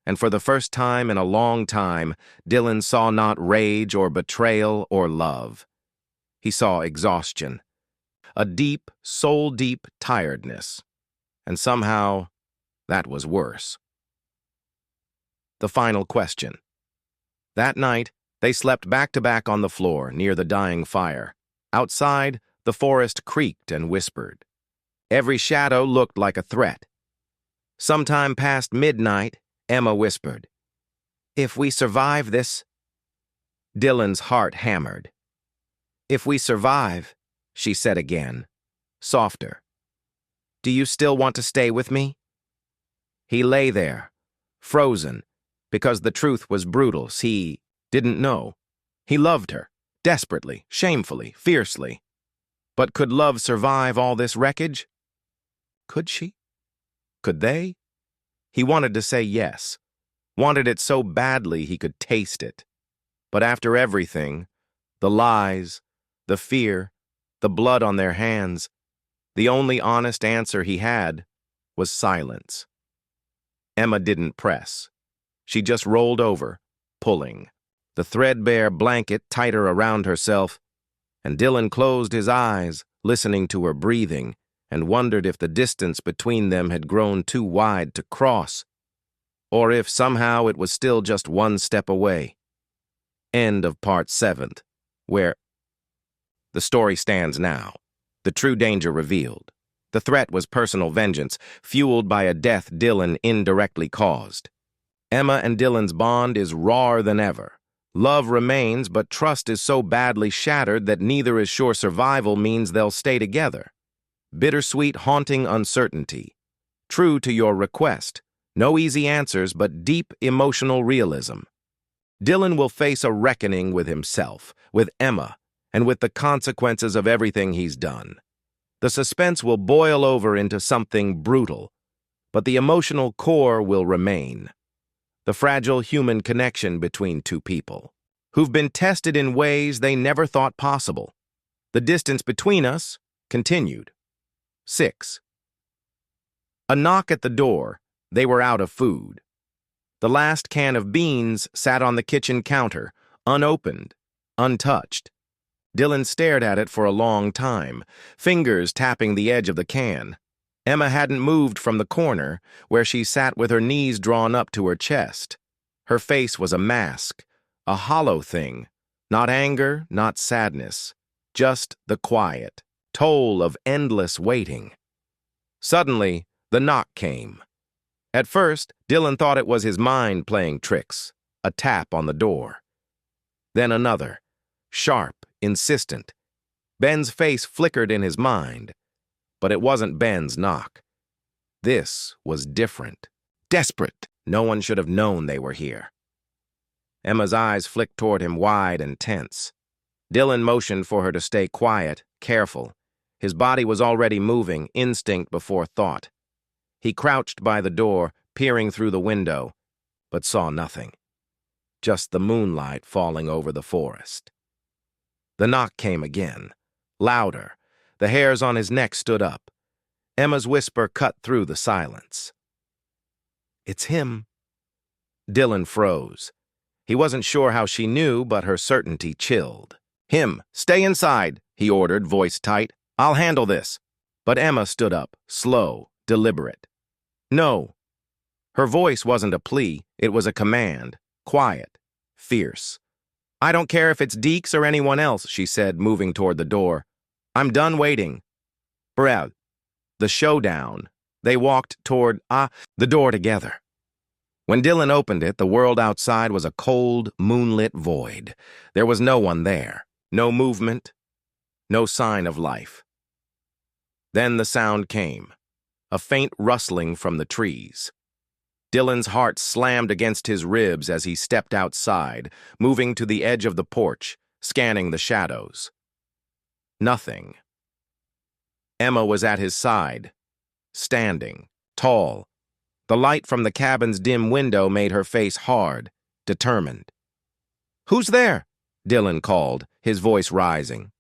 And for the first time in a long time, Dylan saw not rage or betrayal or love. He saw exhaustion, a deep, soul-deep tiredness. And somehow, that was worse. The final question. That night, they slept back-to-back on the floor near the dying fire. Outside, the forest creaked and whispered. Every shadow looked like a threat. Sometime past midnight, Emma whispered, "If we survive this..." Dylan's heart hammered. "If we survive," she said again, softer. "Do you still want to stay with me?" He lay there, frozen, because the truth was brutal. He didn't know. He loved her, desperately, shamefully, fiercely. But could love survive all this wreckage? Could she? Could they? He wanted to say yes, wanted it so badly he could taste it. But after everything, the lies, the fear, the blood on their hands, the only honest answer he had was silence. Emma didn't press. She just rolled over, pulling, the threadbare blanket tighter around herself, and Dylan closed his eyes, listening to her breathing, and wondered if the distance between them had grown too wide to cross, or if somehow it was still just one step away. End of part 7, where the story stands now, the true danger revealed. The threat was personal vengeance, fueled by a death Dylan indirectly caused. Emma and Dylan's bond is rawer than ever. Love remains, but trust is so badly shattered that neither is sure survival means they'll stay together. Bittersweet, haunting uncertainty. True to your request, no easy answers, but deep emotional realism. Dylan will face a reckoning with himself, with Emma, and with the consequences of everything he's done. The suspense will boil over into something brutal, but the emotional core will remain. The fragile human connection between two people, who've been tested in ways they never thought possible. The distance between us continued. 6. A knock at the door. They were out of food. The last can of beans sat on the kitchen counter, unopened, untouched. Dylan stared at it for a long time, fingers tapping the edge of the can. Emma hadn't moved from the corner, where she sat with her knees drawn up to her chest. Her face was a mask, a hollow thing, not anger, not sadness, just the quiet, toll of endless waiting. Suddenly, the knock came. At first, Dylan thought it was his mind playing tricks, a tap on the door. Then another, sharp, insistent. Ben's face flickered in his mind. But it wasn't Ben's knock. This was different. Desperate. No one should have known they were here. Emma's eyes flicked toward him wide and tense. Dylan motioned for her to stay quiet, careful. His body was already moving, instinct before thought. He crouched by the door, peering through the window, but saw nothing. Just the moonlight falling over the forest. The knock came again, louder. The hairs on his neck stood up. Emma's whisper cut through the silence. "It's him." Dylan froze. He wasn't sure how she knew, but her certainty chilled. "Him, stay inside," he ordered, voice tight. "I'll handle this." But Emma stood up, slow, deliberate. "No." Her voice wasn't a plea, it was a command, quiet, fierce. "I don't care if it's Deeks or anyone else," she said, moving toward the door. "I'm done waiting." Betrayal. The showdown. They walked toward the door together. When Dylan opened it, the world outside was a cold, moonlit void. There was no one there, no movement, no sign of life. Then the sound came, a faint rustling from the trees. Dylan's heart slammed against his ribs as he stepped outside, moving to the edge of the porch, scanning the shadows. Nothing. Emma was at his side, standing, tall. The light from the cabin's dim window made her face hard, determined. "Who's there?" Dylan called, his voice rising.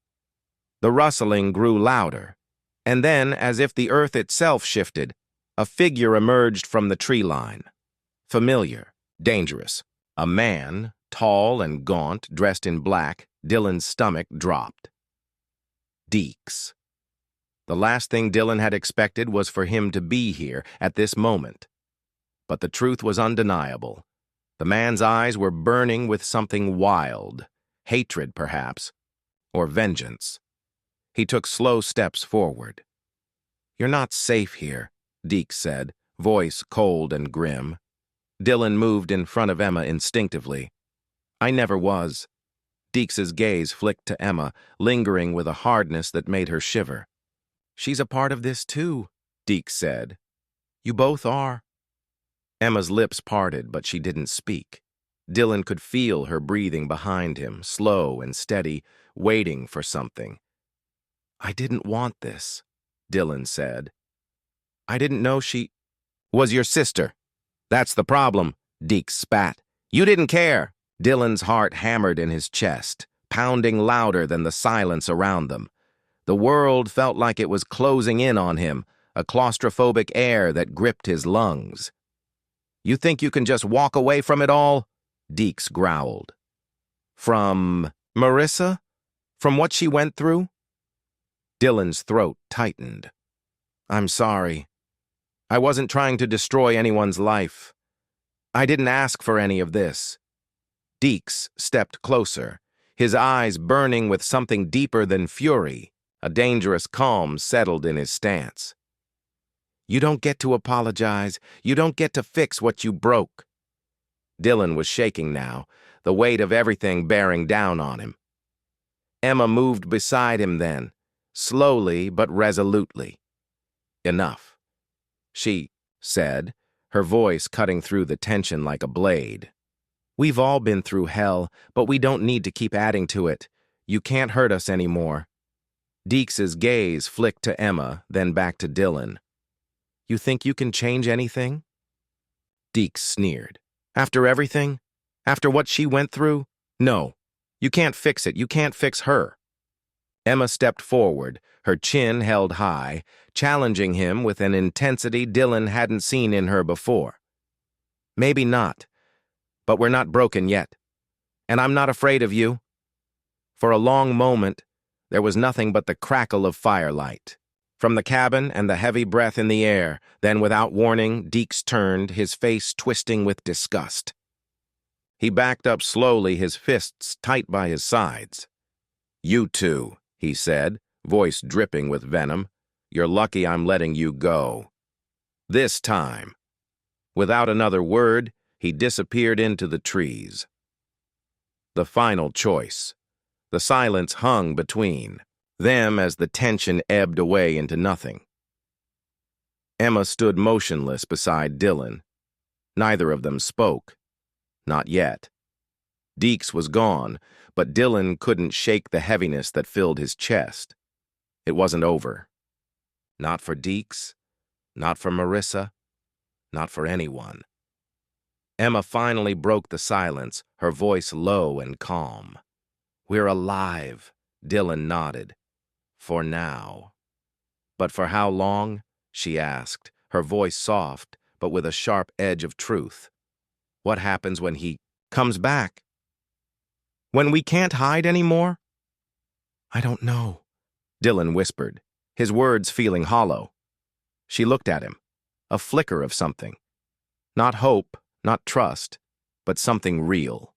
The rustling grew louder, and then, as if the earth itself shifted, a figure emerged from the tree line. Familiar, dangerous. A man, tall and gaunt, dressed in black. Dylan's stomach dropped. Deeks. The last thing Dylan had expected was for him to be here at this moment. But the truth was undeniable. The man's eyes were burning with something wild, hatred perhaps, or vengeance. He took slow steps forward. "You're not safe here," Deeks said, voice cold and grim. Dylan moved in front of Emma instinctively. "I never was." Deeks's gaze flicked to Emma, lingering with a hardness that made her shiver. "She's a part of this too," Deeks said. "You both are." Emma's lips parted, but she didn't speak. Dylan could feel her breathing behind him, slow and steady, waiting for something. "I didn't want this," Dylan said. "I didn't know she was your sister." "That's the problem," Deeks spat. "You didn't care." Dylan's heart hammered in his chest, pounding louder than the silence around them. The world felt like it was closing in on him, a claustrophobic air that gripped his lungs. "You think you can just walk away from it all?" Deeks growled. "From Marissa? From what she went through?" Dylan's throat tightened. "I'm sorry. I wasn't trying to destroy anyone's life. I didn't ask for any of this." Deeks stepped closer, his eyes burning with something deeper than fury. A dangerous calm settled in his stance. "You don't get to apologize. You don't get to fix what you broke." Dylan was shaking now, the weight of everything bearing down on him. Emma moved beside him then, slowly but resolutely. "Enough," she said, her voice cutting through the tension like a blade. "We've all been through hell, but we don't need to keep adding to it. You can't hurt us anymore." Deeks's gaze flicked to Emma, then back to Dylan. "You think you can change anything?" Deeks sneered. "After everything? After what she went through? No. You can't fix it. You can't fix her." Emma stepped forward, her chin held high, challenging him with an intensity Dylan hadn't seen in her before. "Maybe not, but we're not broken yet. And I'm not afraid of you." For a long moment, there was nothing but the crackle of firelight from the cabin and the heavy breath in the air. Then, without warning, Deeks turned, his face twisting with disgust. He backed up slowly, his fists tight by his sides. "You two," he said, voice dripping with venom. "You're lucky I'm letting you go. This time." Without another word, he disappeared into the trees. The final choice. The silence hung between them as the tension ebbed away into nothing. Emma stood motionless beside Dylan. Neither of them spoke. Not yet. Deeks was gone, but Dylan couldn't shake the heaviness that filled his chest. It wasn't over. Not for Deeks, not for Marissa, not for anyone. Emma finally broke the silence, her voice low and calm. "We're alive," Dylan nodded. "For now." "But for how long?" she asked, her voice soft, but with a sharp edge of truth. "What happens when he Comes back. When we can't hide anymore? I don't know, Dylan whispered, his words feeling hollow. She looked at him, a flicker of something. Not hope, not trust, but something real.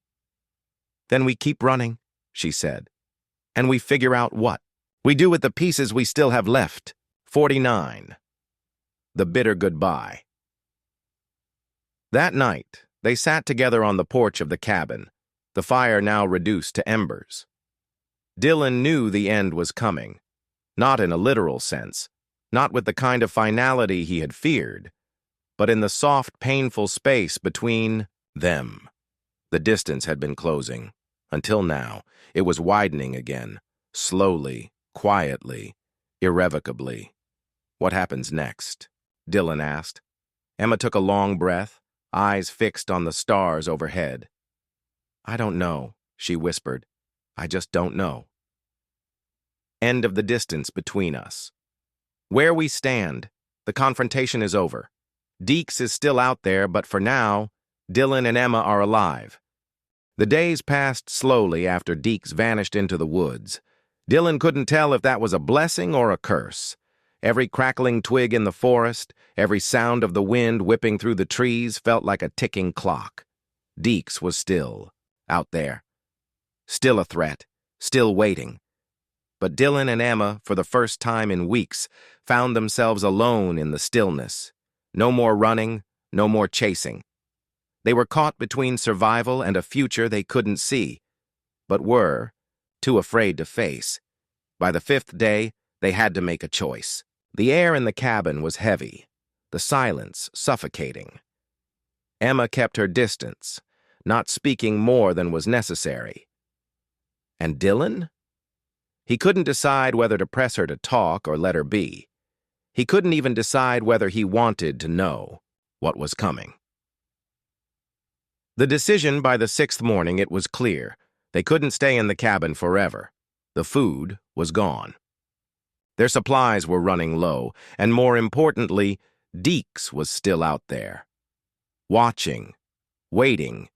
Then we keep running, she said, and we figure out what. We do with the pieces we still have left. 49. The bitter goodbye. That night, they sat together on the porch of the cabin, the fire now reduced to embers. Dylan knew the end was coming, not in a literal sense, not with the kind of finality he had feared, but in the soft, painful space between them. The distance had been closing. Until now, it was widening again, slowly, quietly, irrevocably. What happens next? Dylan asked. Emma took a long breath, eyes fixed on the stars overhead. I don't know, she whispered. I just don't know. End of the distance between us. Where we stand, the confrontation is over. Deeks is still out there, but for now, Dylan and Emma are alive. The days passed slowly after Deeks vanished into the woods. Dylan couldn't tell if that was a blessing or a curse. Every crackling twig in the forest, every sound of the wind whipping through the trees felt like a ticking clock. Deeks was still out there. Still a threat, still waiting. But Dylan and Emma, for the first time in weeks, found themselves alone in the stillness. No more running, no more chasing. They were caught between survival and a future they couldn't see, but were too afraid to face. By the 5th day, they had to make a choice. The air in the cabin was heavy, the silence suffocating. Emma kept her distance, not speaking more than was necessary. And Dylan? He couldn't decide whether to press her to talk or let her be. He couldn't even decide whether he wanted to know what was coming. The decision by the 6th morning, it was clear. They couldn't stay in the cabin forever. The food was gone. Their supplies were running low, and more importantly, Deeks was still out there. Watching, waiting.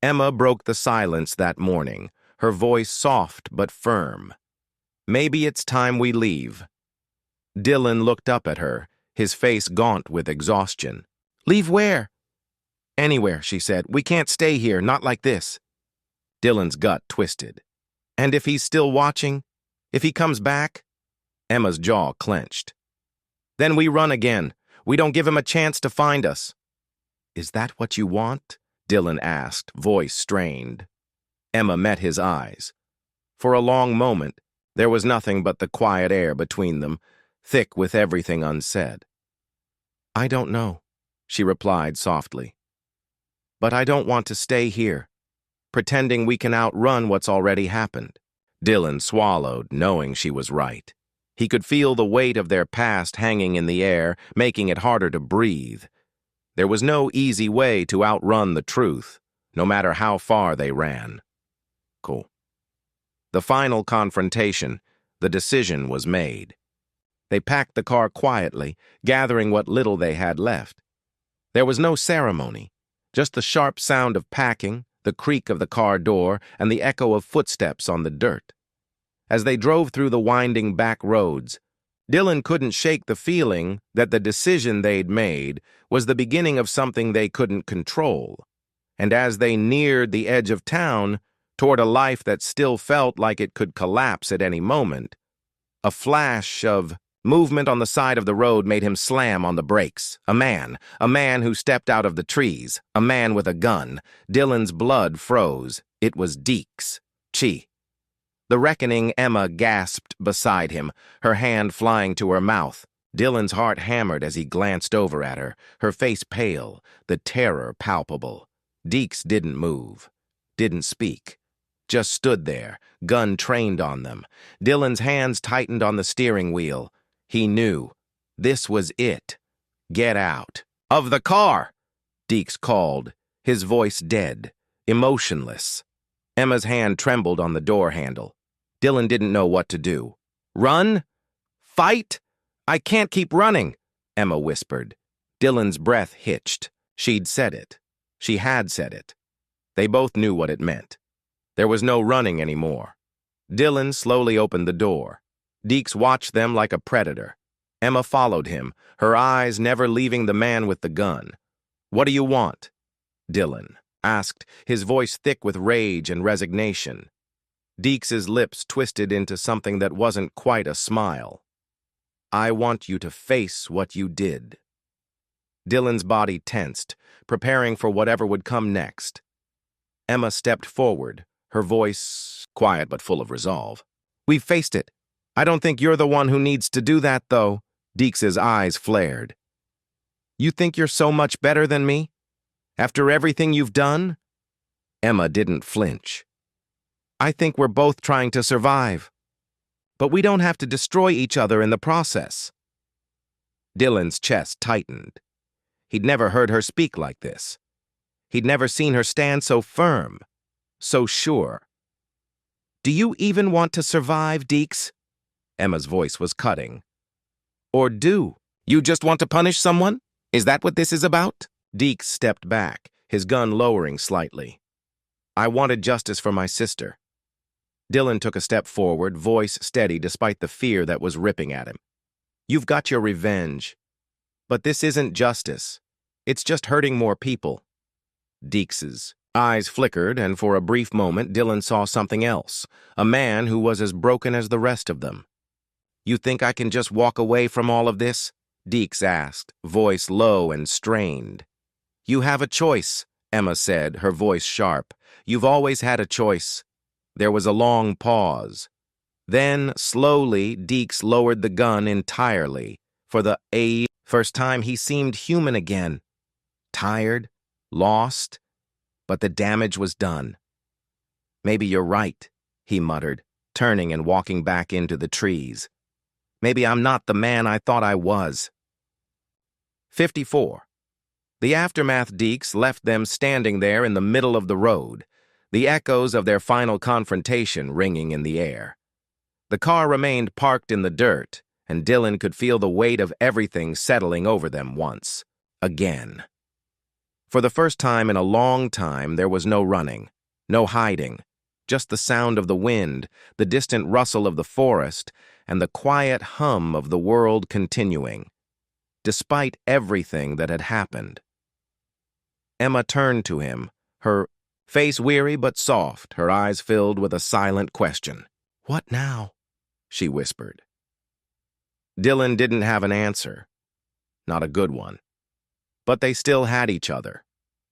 Emma broke the silence that morning, her voice soft but firm. Maybe it's time we leave. Dylan looked up at her, his face gaunt with exhaustion. Leave where? Anywhere, she said. We can't stay here, not like this. Dylan's gut twisted. And if he's still watching? If he comes back? Emma's jaw clenched. Then we run again. We don't give him a chance to find us. Is that what you want? Dylan asked, voice strained. Emma met his eyes. For a long moment, there was nothing but the quiet air between them, thick with everything unsaid. I don't know, she replied softly. But I don't want to stay here, pretending we can outrun what's already happened. Dylan swallowed, knowing she was right. He could feel the weight of their past hanging in the air, making it harder to breathe. There was no easy way to outrun the truth, no matter how far they ran. Cool. The final confrontation, the decision was made. They packed the car quietly, gathering what little they had left. There was no ceremony, just the sharp sound of packing, the creak of the car door, and the echo of footsteps on the dirt. As they drove through the winding back roads, Dylan couldn't shake the feeling that the decision they'd made was the beginning of something they couldn't control. And as they neared the edge of town, toward a life that still felt like it could collapse at any moment, a flash of movement on the side of the road made him slam on the brakes. A man who stepped out of the trees, a man with a gun. Dylan's blood froze. It was Deeks. Chi. The reckoning Emma gasped beside him, her hand flying to her mouth. Dylan's heart hammered as he glanced over at her, her face pale, the terror palpable. Deeks didn't move, didn't speak, just stood there, gun trained on them. Dylan's hands tightened on the steering wheel. He knew. This was it. Get out. Of the car! Deeks called, his voice dead, emotionless. Emma's hand trembled on the door handle. Dylan didn't know what to do. Run? Fight? I can't keep running, Emma whispered. Dylan's breath hitched. She'd said it. She had said it. They both knew what it meant. There was no running anymore. Dylan slowly opened the door. Deeks watched them like a predator. Emma followed him, her eyes never leaving the man with the gun. "What do you want?" Dylan asked, his voice thick with rage and resignation. Deeks's lips twisted into something that wasn't quite a smile. "I want you to face what you did." Dylan's body tensed, preparing for whatever would come next. Emma stepped forward, her voice quiet but full of resolve. "We've faced it. I don't think you're the one who needs to do that, though." Deeks's eyes flared. "You think you're so much better than me? After everything you've done?" Emma didn't flinch. "I think we're both trying to survive. But we don't have to destroy each other in the process." Dylan's chest tightened. He'd never heard her speak like this. He'd never seen her stand so firm, so sure. "Do you even want to survive, Deeks?" Emma's voice was cutting. "Or do you just want to punish someone? Is that what this is about?" Deeks stepped back, his gun lowering slightly. "I wanted justice for my sister." Dylan took a step forward, voice steady despite the fear that was ripping at him. "You've got your revenge. But this isn't justice. It's just hurting more people." Deeks's eyes flickered, and for a brief moment Dylan saw something else, a man who was as broken as the rest of them. "You think I can just walk away from all of this?" Deeks asked, voice low and strained. "You have a choice," Emma said, her voice sharp. "You've always had a choice." There was a long pause. Then, slowly, Deeks lowered the gun entirely. For the first time, he seemed human again. Tired, lost, but the damage was done. "Maybe you're right," he muttered, turning and walking back into the trees. "Maybe I'm not the man I thought I was." 54. The aftermath. Deeks left them standing there in the middle of the road, the echoes of their final confrontation ringing in the air. The car remained parked in the dirt, and Dylan could feel the weight of everything settling over them once again. For the first time in a long time, there was no running, no hiding, just the sound of the wind, the distant rustle of the forest, and the quiet hum of the world continuing, despite everything that had happened. Emma turned to him, her face weary but soft, her eyes filled with a silent question. "What now?" she whispered. Dylan didn't have an answer. Not a good one. But they still had each other.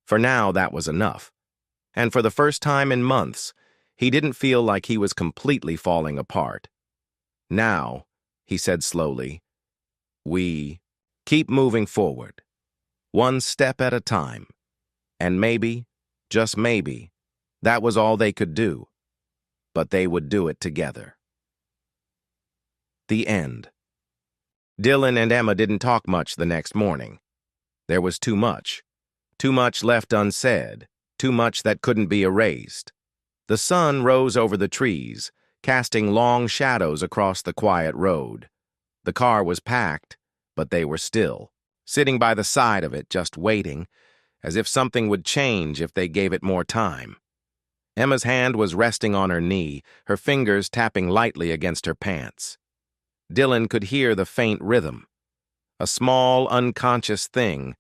For now, that was enough. And for the first time in months, he didn't feel like he was completely falling apart. "Now," he said slowly, "we keep moving forward, one step at a time. And maybe, just maybe, that was all they could do. But they would do it together." The end. Dylan and Emma didn't talk much the next morning. There was too much left unsaid, too much that couldn't be erased. The sun rose over the trees, casting long shadows across the quiet road. The car was packed, but they were still, sitting by the side of it, just waiting, as if something would change if they gave it more time. Emma's hand was resting on her knee, her fingers tapping lightly against her pants. Dylan could hear the faint rhythm, a small, unconscious thing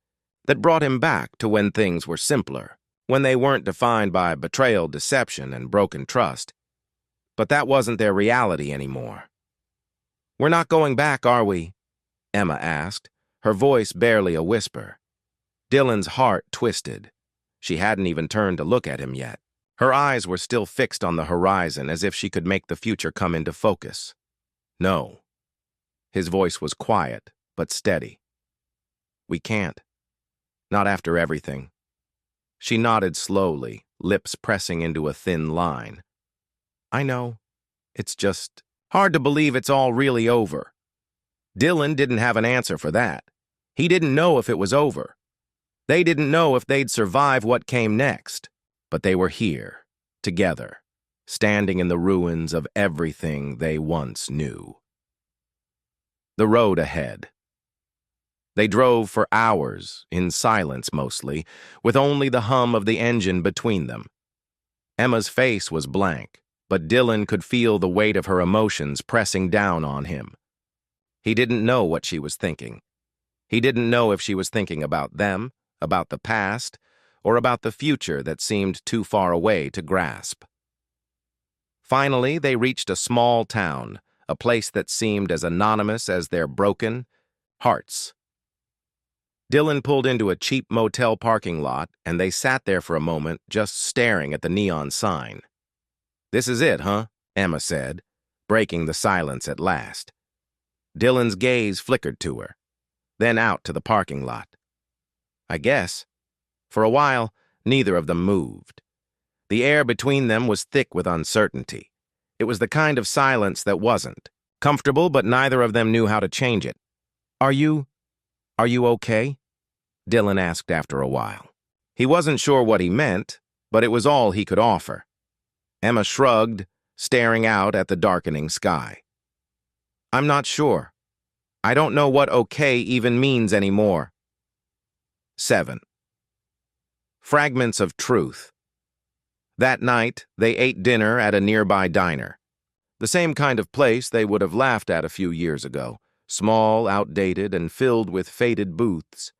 that brought him back to when things were simpler, when they weren't defined by betrayal, deception, and broken trust. But that wasn't their reality anymore. "We're not going back, are we?" Emma asked, her voice barely a whisper. Dylan's heart twisted. She hadn't even turned to look at him yet. Her eyes were still fixed on the horizon, as if she could make the future come into focus. "No." His voice was quiet, but steady. "We can't. Not after everything." She nodded slowly, lips pressing into a thin line. "I know. It's just hard to believe it's all really over." Dylan didn't have an answer for that. He didn't know if it was over. They didn't know if they'd survive what came next. But they were here, together, standing in the ruins of everything they once knew. The road ahead. They drove for hours, in silence mostly, with only the hum of the engine between them. Emma's face was blank, but Dylan could feel the weight of her emotions pressing down on him. He didn't know what she was thinking. He didn't know if she was thinking about them, about the past, or about the future that seemed too far away to grasp. Finally, they reached a small town, a place that seemed as anonymous as their broken hearts. Dylan pulled into a cheap motel parking lot, and they sat there for a moment, just staring at the neon sign. "This is it, huh?" Emma said, breaking the silence at last. Dylan's gaze flickered to her, then out to the parking lot. "I guess." For a while, neither of them moved. The air between them was thick with uncertainty. It was the kind of silence that wasn't comfortable, but neither of them knew how to change it. Are you okay?" Dylan asked after a while. He wasn't sure what he meant, but it was all he could offer. Emma shrugged, staring out at the darkening sky. "I'm not sure. I don't know what okay even means anymore." 7. Fragments of truth. That night, they ate dinner at a nearby diner. The same kind of place they would have laughed at a few years ago, small, outdated, and filled with faded booths.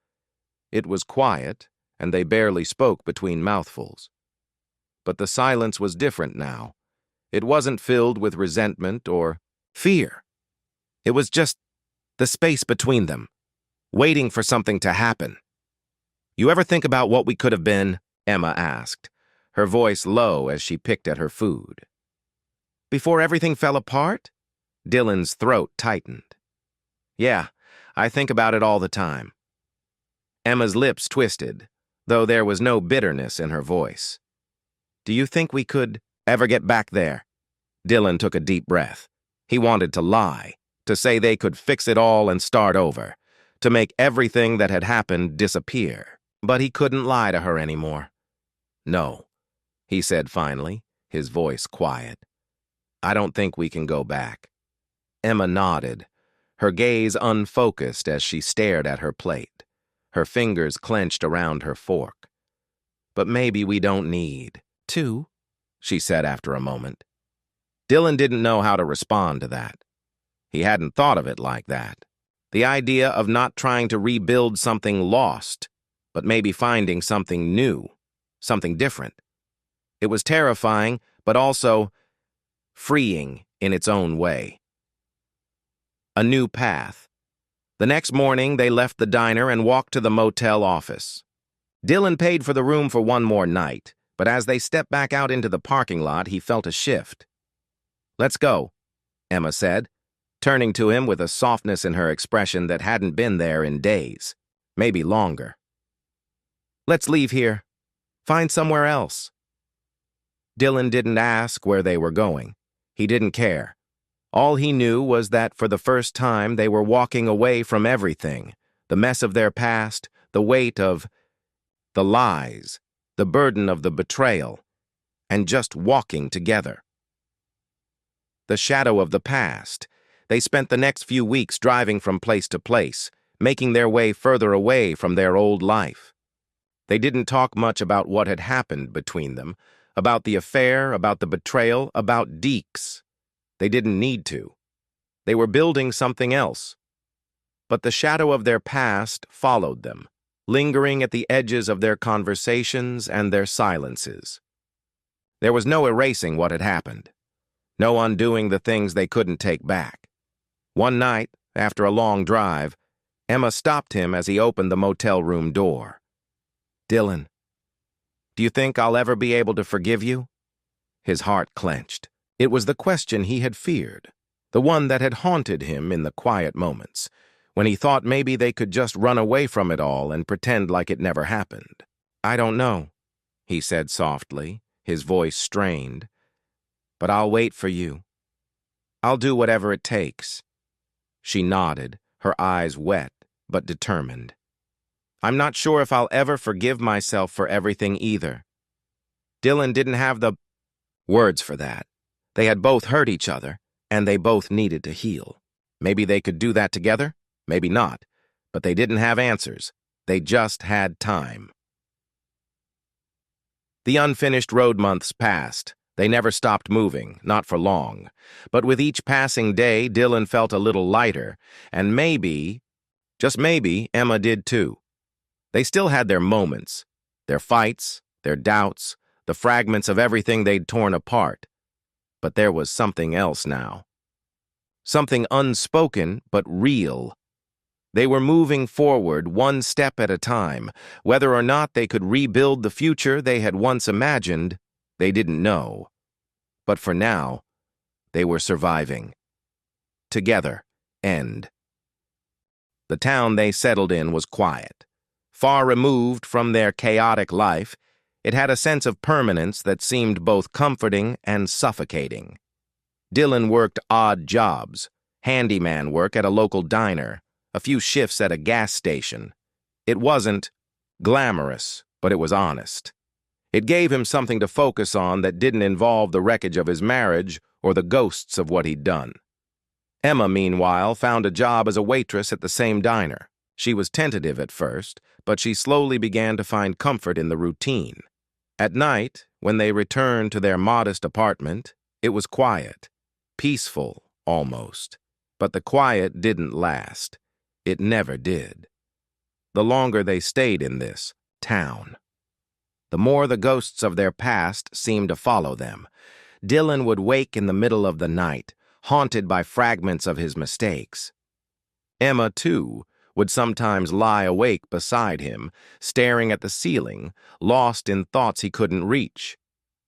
It was quiet, and they barely spoke between mouthfuls. But the silence was different now. It wasn't filled with resentment or fear. It was just the space between them, waiting for something to happen. "You ever think about what we could have been?" Emma asked, her voice low as she picked at her food. "Before everything fell apart?" Dylan's throat tightened. "Yeah, I think about it all the time." Emma's lips twisted, though there was no bitterness in her voice. "Do you think we could ever get back there?" Dylan took a deep breath. He wanted to lie, to say they could fix it all and start over, to make everything that had happened disappear. But he couldn't lie to her anymore. "No," he said finally, his voice quiet. "I don't think we can go back." Emma nodded, her gaze unfocused as she stared at her plate, her fingers clenched around her fork. "But maybe we don't need to," she said after a moment. Dylan didn't know how to respond to that. He hadn't thought of it like that. The idea of not trying to rebuild something lost, but maybe finding something new, something different. It was terrifying, but also freeing in its own way. A new path. The next morning, they left the diner and walked to the motel office. Dylan paid for the room for one more night, but as they stepped back out into the parking lot, he felt a shift. "Let's go," Emma said, turning to him with a softness in her expression that hadn't been there in days, maybe longer. "Let's leave here. Find somewhere else." Dylan didn't ask where they were going. He didn't care. All he knew was that for the first time they were walking away from everything, the mess of their past, the weight of the lies, the burden of the betrayal, and just walking together. The shadow of the past. They spent the next few weeks driving from place to place, making their way further away from their old life. They didn't talk much about what had happened between them, about the affair, about the betrayal, about Deeks. They didn't need to. They were building something else. But the shadow of their past followed them, lingering at the edges of their conversations and their silences. There was no erasing what had happened, no undoing the things they couldn't take back. One night, after a long drive, Emma stopped him as he opened the motel room door. "Dylan, do you think I'll ever be able to forgive you?" His heart clenched. It was the question he had feared, the one that had haunted him in the quiet moments, when he thought maybe they could just run away from it all and pretend like it never happened. "I don't know," he said softly, his voice strained. "But I'll wait for you. I'll do whatever it takes." She nodded, her eyes wet but determined. "I'm not sure if I'll ever forgive myself for everything either." Dylan didn't have the words for that. They had both hurt each other, and they both needed to heal. Maybe they could do that together, maybe not. But they didn't have answers. They just had time. The unfinished road months passed. They never stopped moving, not for long. But with each passing day, Dylan felt a little lighter, and maybe, just maybe, Emma did too. They still had their moments, their fights, their doubts, the fragments of everything they'd torn apart. But there was something else now. Something unspoken, but real. They were moving forward one step at a time. Whether or not they could rebuild the future they had once imagined, they didn't know. But for now, they were surviving. Together. End. The town they settled in was quiet. Far removed from their chaotic life, it had a sense of permanence that seemed both comforting and suffocating. Dylan worked odd jobs, handyman work at a local diner, a few shifts at a gas station. It wasn't glamorous, but it was honest. It gave him something to focus on that didn't involve the wreckage of his marriage or the ghosts of what he'd done. Emma, meanwhile, found a job as a waitress at the same diner. She was tentative at first, but she slowly began to find comfort in the routine. At night, when they returned to their modest apartment, it was quiet, peaceful, almost. But the quiet didn't last. It never did. The longer they stayed in this town, the more the ghosts of their past seemed to follow them. Dylan would wake in the middle of the night, haunted by fragments of his mistakes. Emma, too, would sometimes lie awake beside him, staring at the ceiling, lost in thoughts he couldn't reach.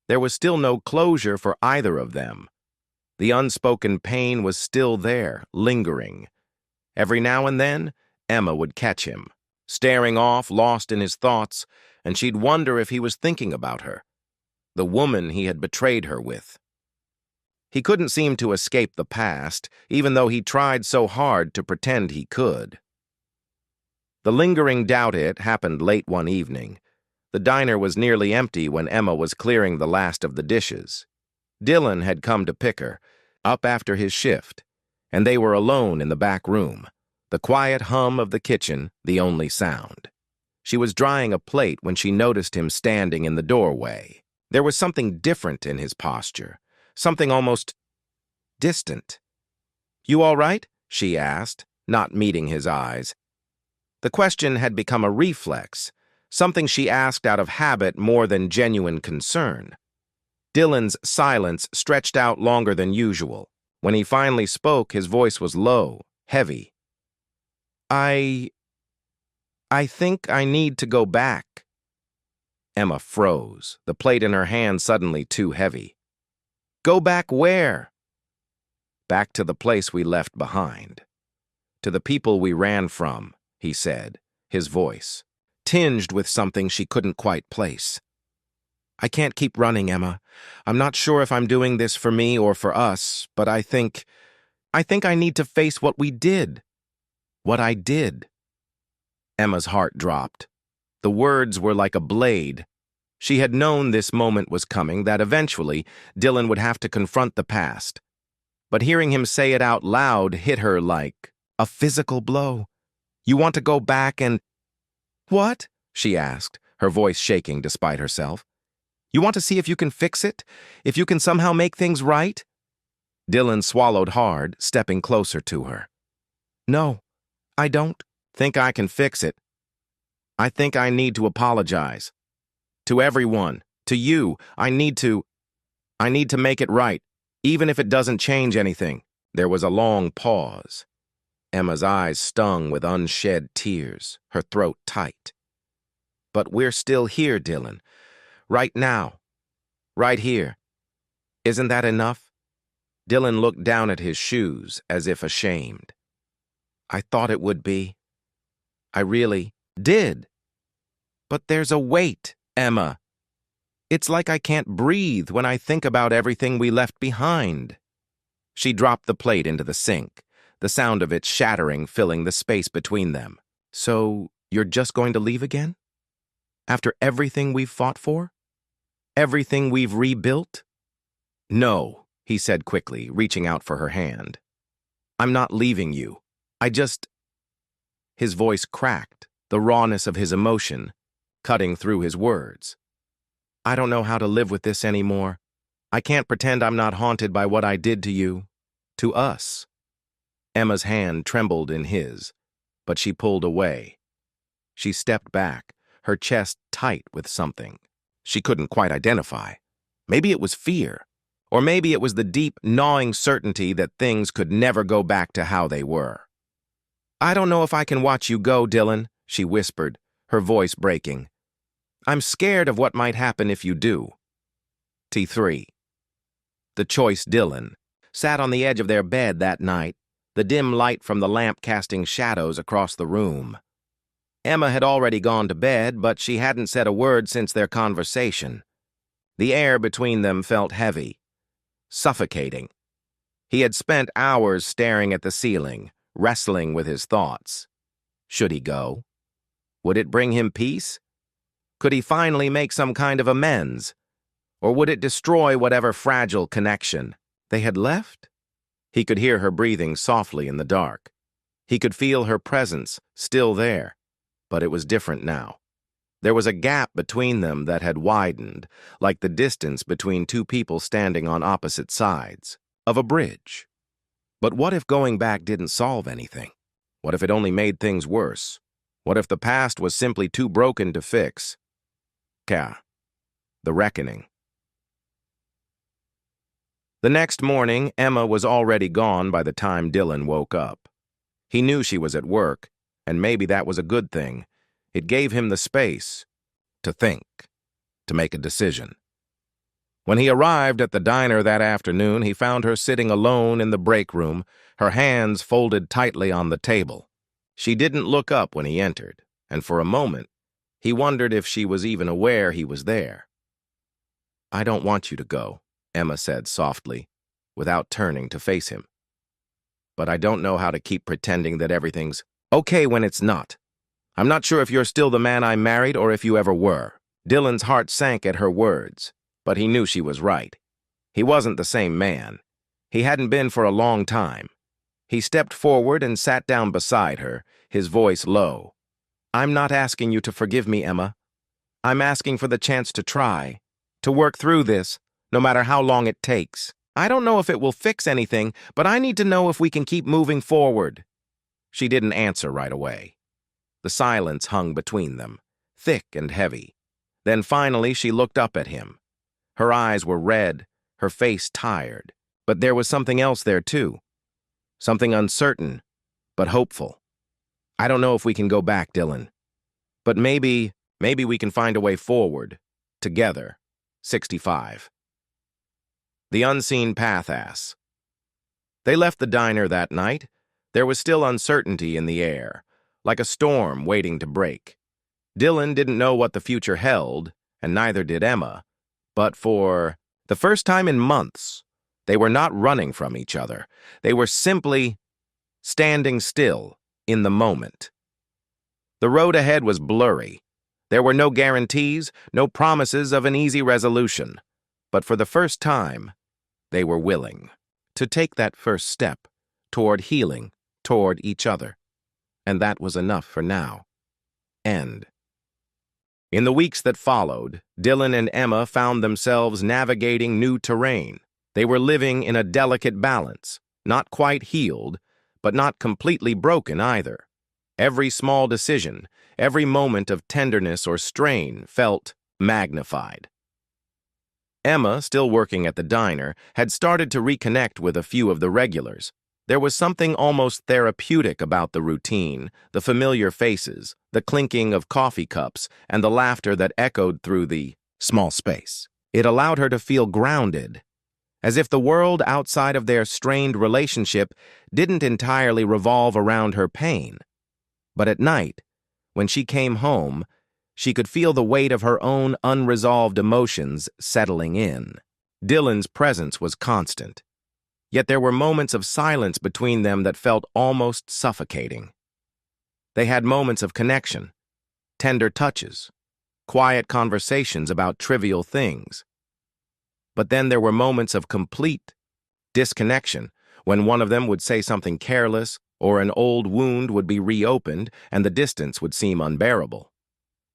There was still no closure for either of them. The unspoken pain was still there, lingering. Every now and then, Emma would catch him, staring off, lost in his thoughts, and she'd wonder if he was thinking about her, the woman he had betrayed her with. He couldn't seem to escape the past, even though he tried so hard to pretend he could. The lingering doubt happened late one evening. The diner was nearly empty when Emma was clearing the last of the dishes. Dylan had come to pick her, up after his shift, and they were alone in the back room, the quiet hum of the kitchen the only sound. She was drying a plate when she noticed him standing in the doorway. There was something different in his posture, something almost distant. "You all right?" she asked, not meeting his eyes. The question had become a reflex, something she asked out of habit more than genuine concern. Dylan's silence stretched out longer than usual. When he finally spoke, his voice was low, heavy. I think I need to go back." Emma froze, the plate in her hand suddenly too heavy. "Go back where?" "Back to the place we left behind. To the people we ran from," he said, his voice tinged with something she couldn't quite place. "I can't keep running, Emma. I'm not sure if I'm doing this for me or for us, but I think I need to face what we did. What I did." Emma's heart dropped. The words were like a blade. She had known this moment was coming, that eventually Dylan would have to confront the past. But hearing him say it out loud hit her like a physical blow. "You want to go back and—" "What?" she asked, her voice shaking despite herself. "You want to see if you can fix it? If you can somehow make things right?" Dylan swallowed hard, stepping closer to her. "No, I don't think I can fix it. I think I need to apologize. To everyone, to you, I need to make it right, even if it doesn't change anything." There was a long pause. Emma's eyes stung with unshed tears, her throat tight. "But we're still here, Dylan. Right now. Right here. Isn't that enough?" Dylan looked down at his shoes, as if ashamed. "I thought it would be. I really did. But there's a weight, Emma. It's like I can't breathe when I think about everything we left behind." She dropped the plate into the sink, the sound of it shattering filling the space between them. "So, you're just going to leave again? After everything we've fought for? Everything we've rebuilt?" "No," he said quickly, reaching out for her hand. "I'm not leaving you. His voice cracked, the rawness of his emotion cutting through his words. I don't know how to live with this anymore. I can't pretend I'm not haunted by what I did to you. To us. Emma's hand trembled in his, but she pulled away. She stepped back, her chest tight with something she couldn't quite identify. Maybe it was fear, or maybe it was the deep, gnawing certainty that things could never go back to how they were. I don't know if I can watch you go, Dylan, she whispered, her voice breaking. I'm scared of what might happen if you do. T3. The choice Dylan sat on the edge of their bed that night, the dim light from the lamp casting shadows across the room. Emma had already gone to bed, but she hadn't said a word since their conversation. The air between them felt heavy, suffocating. He had spent hours staring at the ceiling, wrestling with his thoughts. Should he go? Would it bring him peace? Could he finally make some kind of amends? Or would it destroy whatever fragile connection they had left? He could hear her breathing softly in the dark. He could feel her presence still there, but it was different now. There was a gap between them that had widened, like the distance between two people standing on opposite sides of a bridge. But what if going back didn't solve anything? What if it only made things worse? What if the past was simply too broken to fix? The reckoning. The next morning, Emma was already gone by the time Dylan woke up. He knew she was at work, and maybe that was a good thing. It gave him the space to think, to make a decision. When he arrived at the diner that afternoon, he found her sitting alone in the break room, her hands folded tightly on the table. She didn't look up when he entered, and for a moment, he wondered if she was even aware he was there. I don't want you to go, Emma said softly, without turning to face him. But I don't know how to keep pretending that everything's okay when it's not. I'm not sure if you're still the man I married or if you ever were. Dylan's heart sank at her words, but he knew she was right. He wasn't the same man. He hadn't been for a long time. He stepped forward and sat down beside her, his voice low. I'm not asking you to forgive me, Emma. I'm asking for the chance to try, to work through this, no matter how long it takes. I don't know if it will fix anything, but I need to know if we can keep moving forward. She didn't answer right away. The silence hung between them, thick and heavy. Then finally she looked up at him. Her eyes were red, her face tired, but there was something else there too. Something uncertain, but hopeful. I don't know if we can go back, Dylan. But maybe we can find a way forward, together. 65. The unseen path ass. They left the diner that night. There was still uncertainty in the air, like a storm waiting to break. Dylan didn't know what the future held, and neither did Emma. But for the first time in months, they were not running from each other. They were simply standing still in the moment. The road ahead was blurry. There were no guarantees, no promises of an easy resolution. But for the first time, they were willing to take that first step toward healing, toward each other. And that was enough for now. End. In the weeks that followed, Dylan and Emma found themselves navigating new terrain. They were living in a delicate balance, not quite healed, but not completely broken either. Every small decision, every moment of tenderness or strain felt magnified. Emma, still working at the diner, had started to reconnect with a few of the regulars. There was something almost therapeutic about the routine, the familiar faces, the clinking of coffee cups, and the laughter that echoed through the small space. It allowed her to feel grounded, as if the world outside of their strained relationship didn't entirely revolve around her pain. But at night, when she came home, she could feel the weight of her own unresolved emotions settling in. Dylan's presence was constant, yet there were moments of silence between them that felt almost suffocating. They had moments of connection, tender touches, quiet conversations about trivial things. But then there were moments of complete disconnection when one of them would say something careless or an old wound would be reopened and the distance would seem unbearable.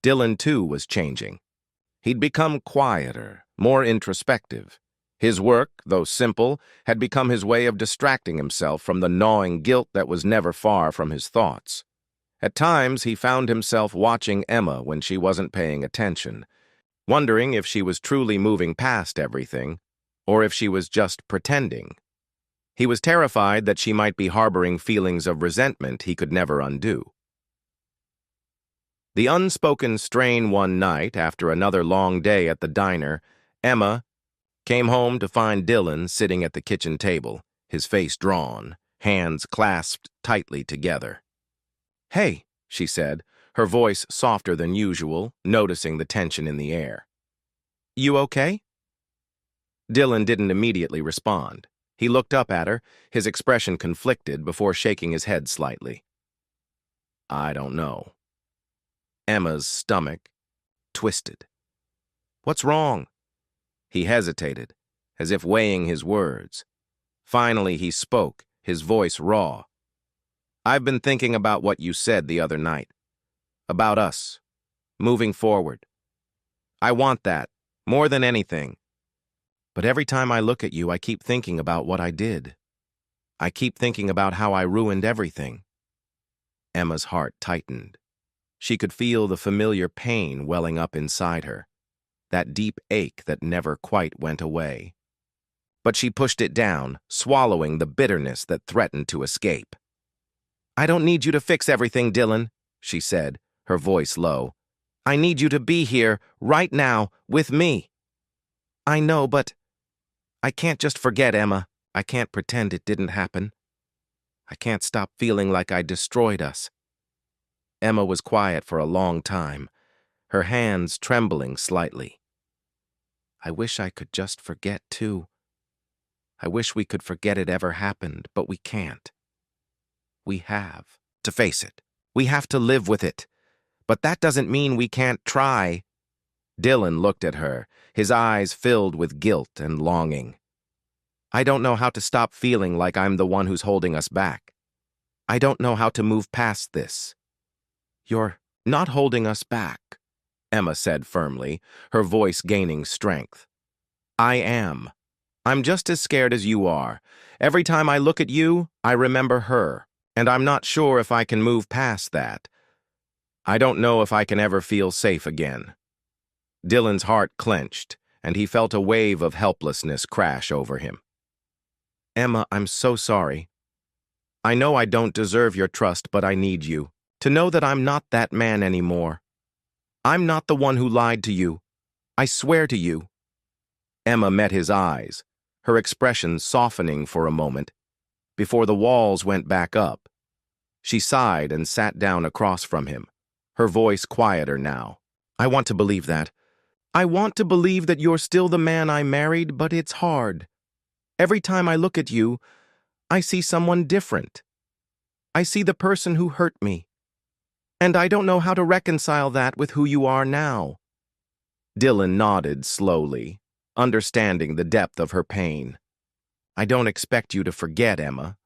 Dylan, too, was changing. He'd become quieter, more introspective. His work, though simple, had become his way of distracting himself from the gnawing guilt that was never far from his thoughts. At times, he found himself watching Emma when she wasn't paying attention, wondering if she was truly moving past everything, or if she was just pretending. He was terrified that she might be harboring feelings of resentment he could never undo. The unspoken strain one night, after another long day at the diner, Emma came home to find Dylan sitting at the kitchen table, his face drawn, hands clasped tightly together. "Hey," she said, her voice softer than usual, noticing the tension in the air. "You okay?" Dylan didn't immediately respond. He looked up at her, his expression conflicted, before shaking his head slightly. "I don't know." Emma's stomach twisted. "What's wrong?" He hesitated, as if weighing his words. Finally, he spoke, his voice raw. "I've been thinking about what you said the other night. About us. Moving forward. I want that, more than anything. But every time I look at you, I keep thinking about what I did. I keep thinking about how I ruined everything." Emma's heart tightened. She could feel the familiar pain welling up inside her, that deep ache that never quite went away. But she pushed it down, swallowing the bitterness that threatened to escape. "I don't need you to fix everything, Dylan," she said, her voice low. "I need you to be here, right now, with me." "I know, but I can't just forget, Emma. I can't pretend it didn't happen. I can't stop feeling like I destroyed us." Emma was quiet for a long time, her hands trembling slightly. "I wish I could just forget, too. I wish we could forget it ever happened, but we can't. We have to face it. We have to live with it. But that doesn't mean we can't try." Dylan looked at her, his eyes filled with guilt and longing. "I don't know how to stop feeling like I'm the one who's holding us back. I don't know how to move past this." "You're not holding us back," Emma said firmly, her voice gaining strength. "I am. I'm just as scared as you are. Every time I look at you, I remember her, and I'm not sure if I can move past that. I don't know if I can ever feel safe again." Dylan's heart clenched, and he felt a wave of helplessness crash over him. "Emma, I'm so sorry. I know I don't deserve your trust, but I need you to know that I'm not that man anymore. I'm not the one who lied to you. I swear to you." Emma met his eyes, her expression softening for a moment, before the walls went back up. She sighed and sat down across from him, her voice quieter now. "I want to believe that. I want to believe that you're still the man I married, but it's hard. Every time I look at you, I see someone different. I see the person who hurt me. And I don't know how to reconcile that with who you are now." Dylan nodded slowly, understanding the depth of her pain. "I don't expect you to forget, Emma.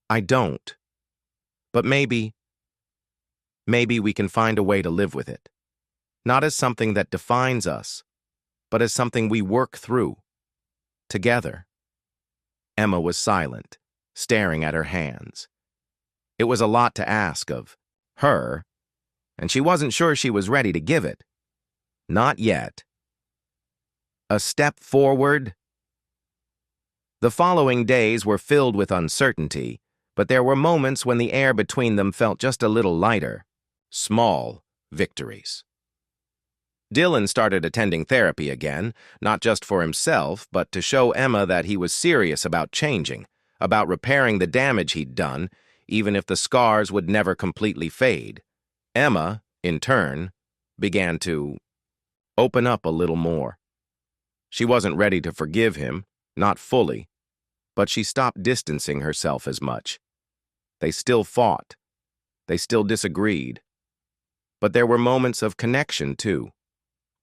I don't. But maybe we can find a way to live with it. Not as something that defines us, but as something we work through. Together." Emma was silent, staring at her hands. It was a lot to ask of her, and she wasn't sure she was ready to give it. Not yet. A step forward? The following days were filled with uncertainty, but there were moments when the air between them felt just a little lighter. Small victories. Dylan started attending therapy again, not just for himself, but to show Emma that he was serious about changing, about repairing the damage he'd done, even if the scars would never completely fade. Emma, in turn, began to open up a little more. She wasn't ready to forgive him, not fully, but she stopped distancing herself as much. They still fought. They still disagreed. But there were moments of connection, too.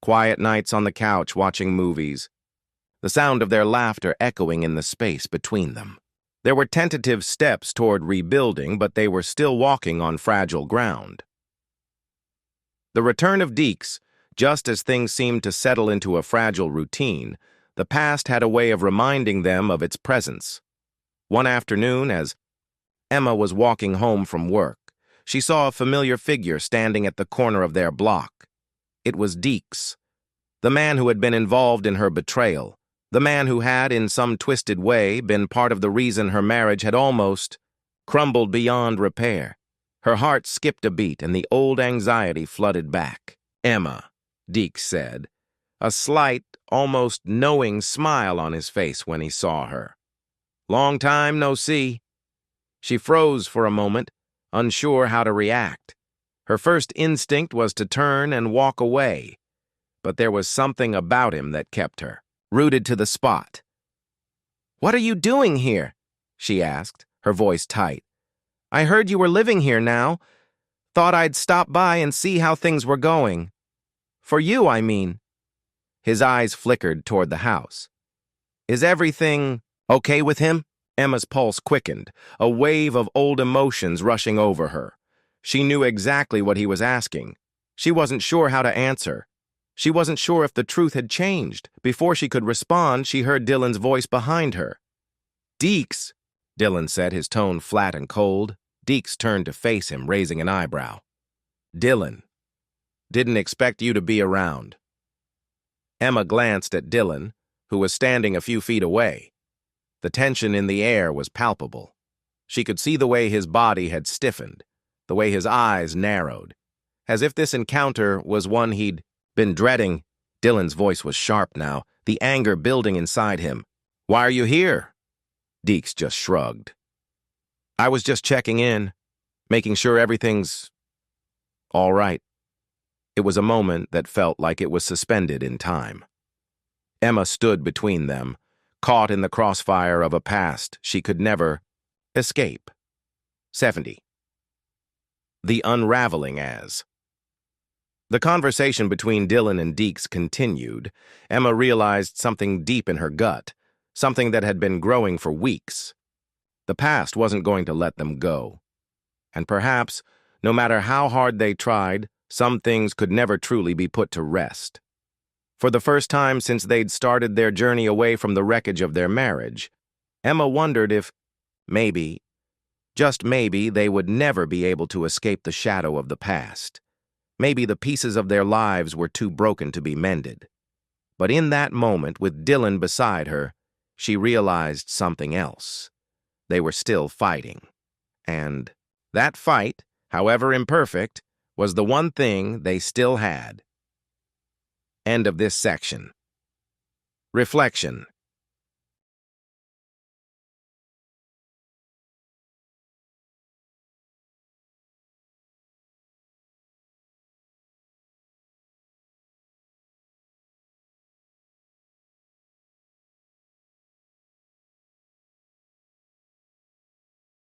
Quiet nights on the couch watching movies, the sound of their laughter echoing in the space between them. There were tentative steps toward rebuilding, but they were still walking on fragile ground. The return of Deeks, just as things seemed to settle into a fragile routine, the past had a way of reminding them of its presence. One afternoon, as Emma was walking home from work, she saw a familiar figure standing at the corner of their block. It was Deeks, the man who had been involved in her betrayal, the man who had, in some twisted way, been part of the reason her marriage had almost crumbled beyond repair. Her heart skipped a beat and the old anxiety flooded back. "Emma," Deeks said, a slight, almost knowing smile on his face when he saw her. "Long time no see." She froze for a moment, unsure how to react. Her first instinct was to turn and walk away, but there was something about him that kept her rooted to the spot. "What are you doing here?" she asked, her voice tight. "I heard you were living here now. Thought I'd stop by and see how things were going. For you, I mean." His eyes flickered toward the house. "Is everything okay with him?" Emma's pulse quickened, a wave of old emotions rushing over her. She knew exactly what he was asking. She wasn't sure how to answer. She wasn't sure if the truth had changed. Before she could respond, she heard Dylan's voice behind her. "Deeks," Dylan said, his tone flat and cold. Deeks turned to face him, raising an eyebrow. "Dylan, didn't expect you to be around." Emma glanced at Dylan, who was standing a few feet away. The tension in the air was palpable. She could see the way his body had stiffened, the way his eyes narrowed, as if this encounter was one he'd been dreading. Dylan's voice was sharp now, the anger building inside him. "Why are you here?" Deeks just shrugged. "I was just checking in, making sure everything's all right." It was a moment that felt like it was suspended in time. Emma stood between them, caught in the crossfire of a past she could never escape. 70. The unraveling as. The conversation between Dylan and Deeks continued. Emma realized something deep in her gut, something that had been growing for weeks. The past wasn't going to let them go. And perhaps, no matter how hard they tried, some things could never truly be put to rest. For the first time since they'd started their journey away from the wreckage of their marriage, Emma wondered if, maybe, just maybe, they would never be able to escape the shadow of the past. Maybe the pieces of their lives were too broken to be mended. But in that moment, with Dylan beside her, she realized something else. They were still fighting. And that fight, however imperfect, was the one thing they still had. End of this section. Reflection.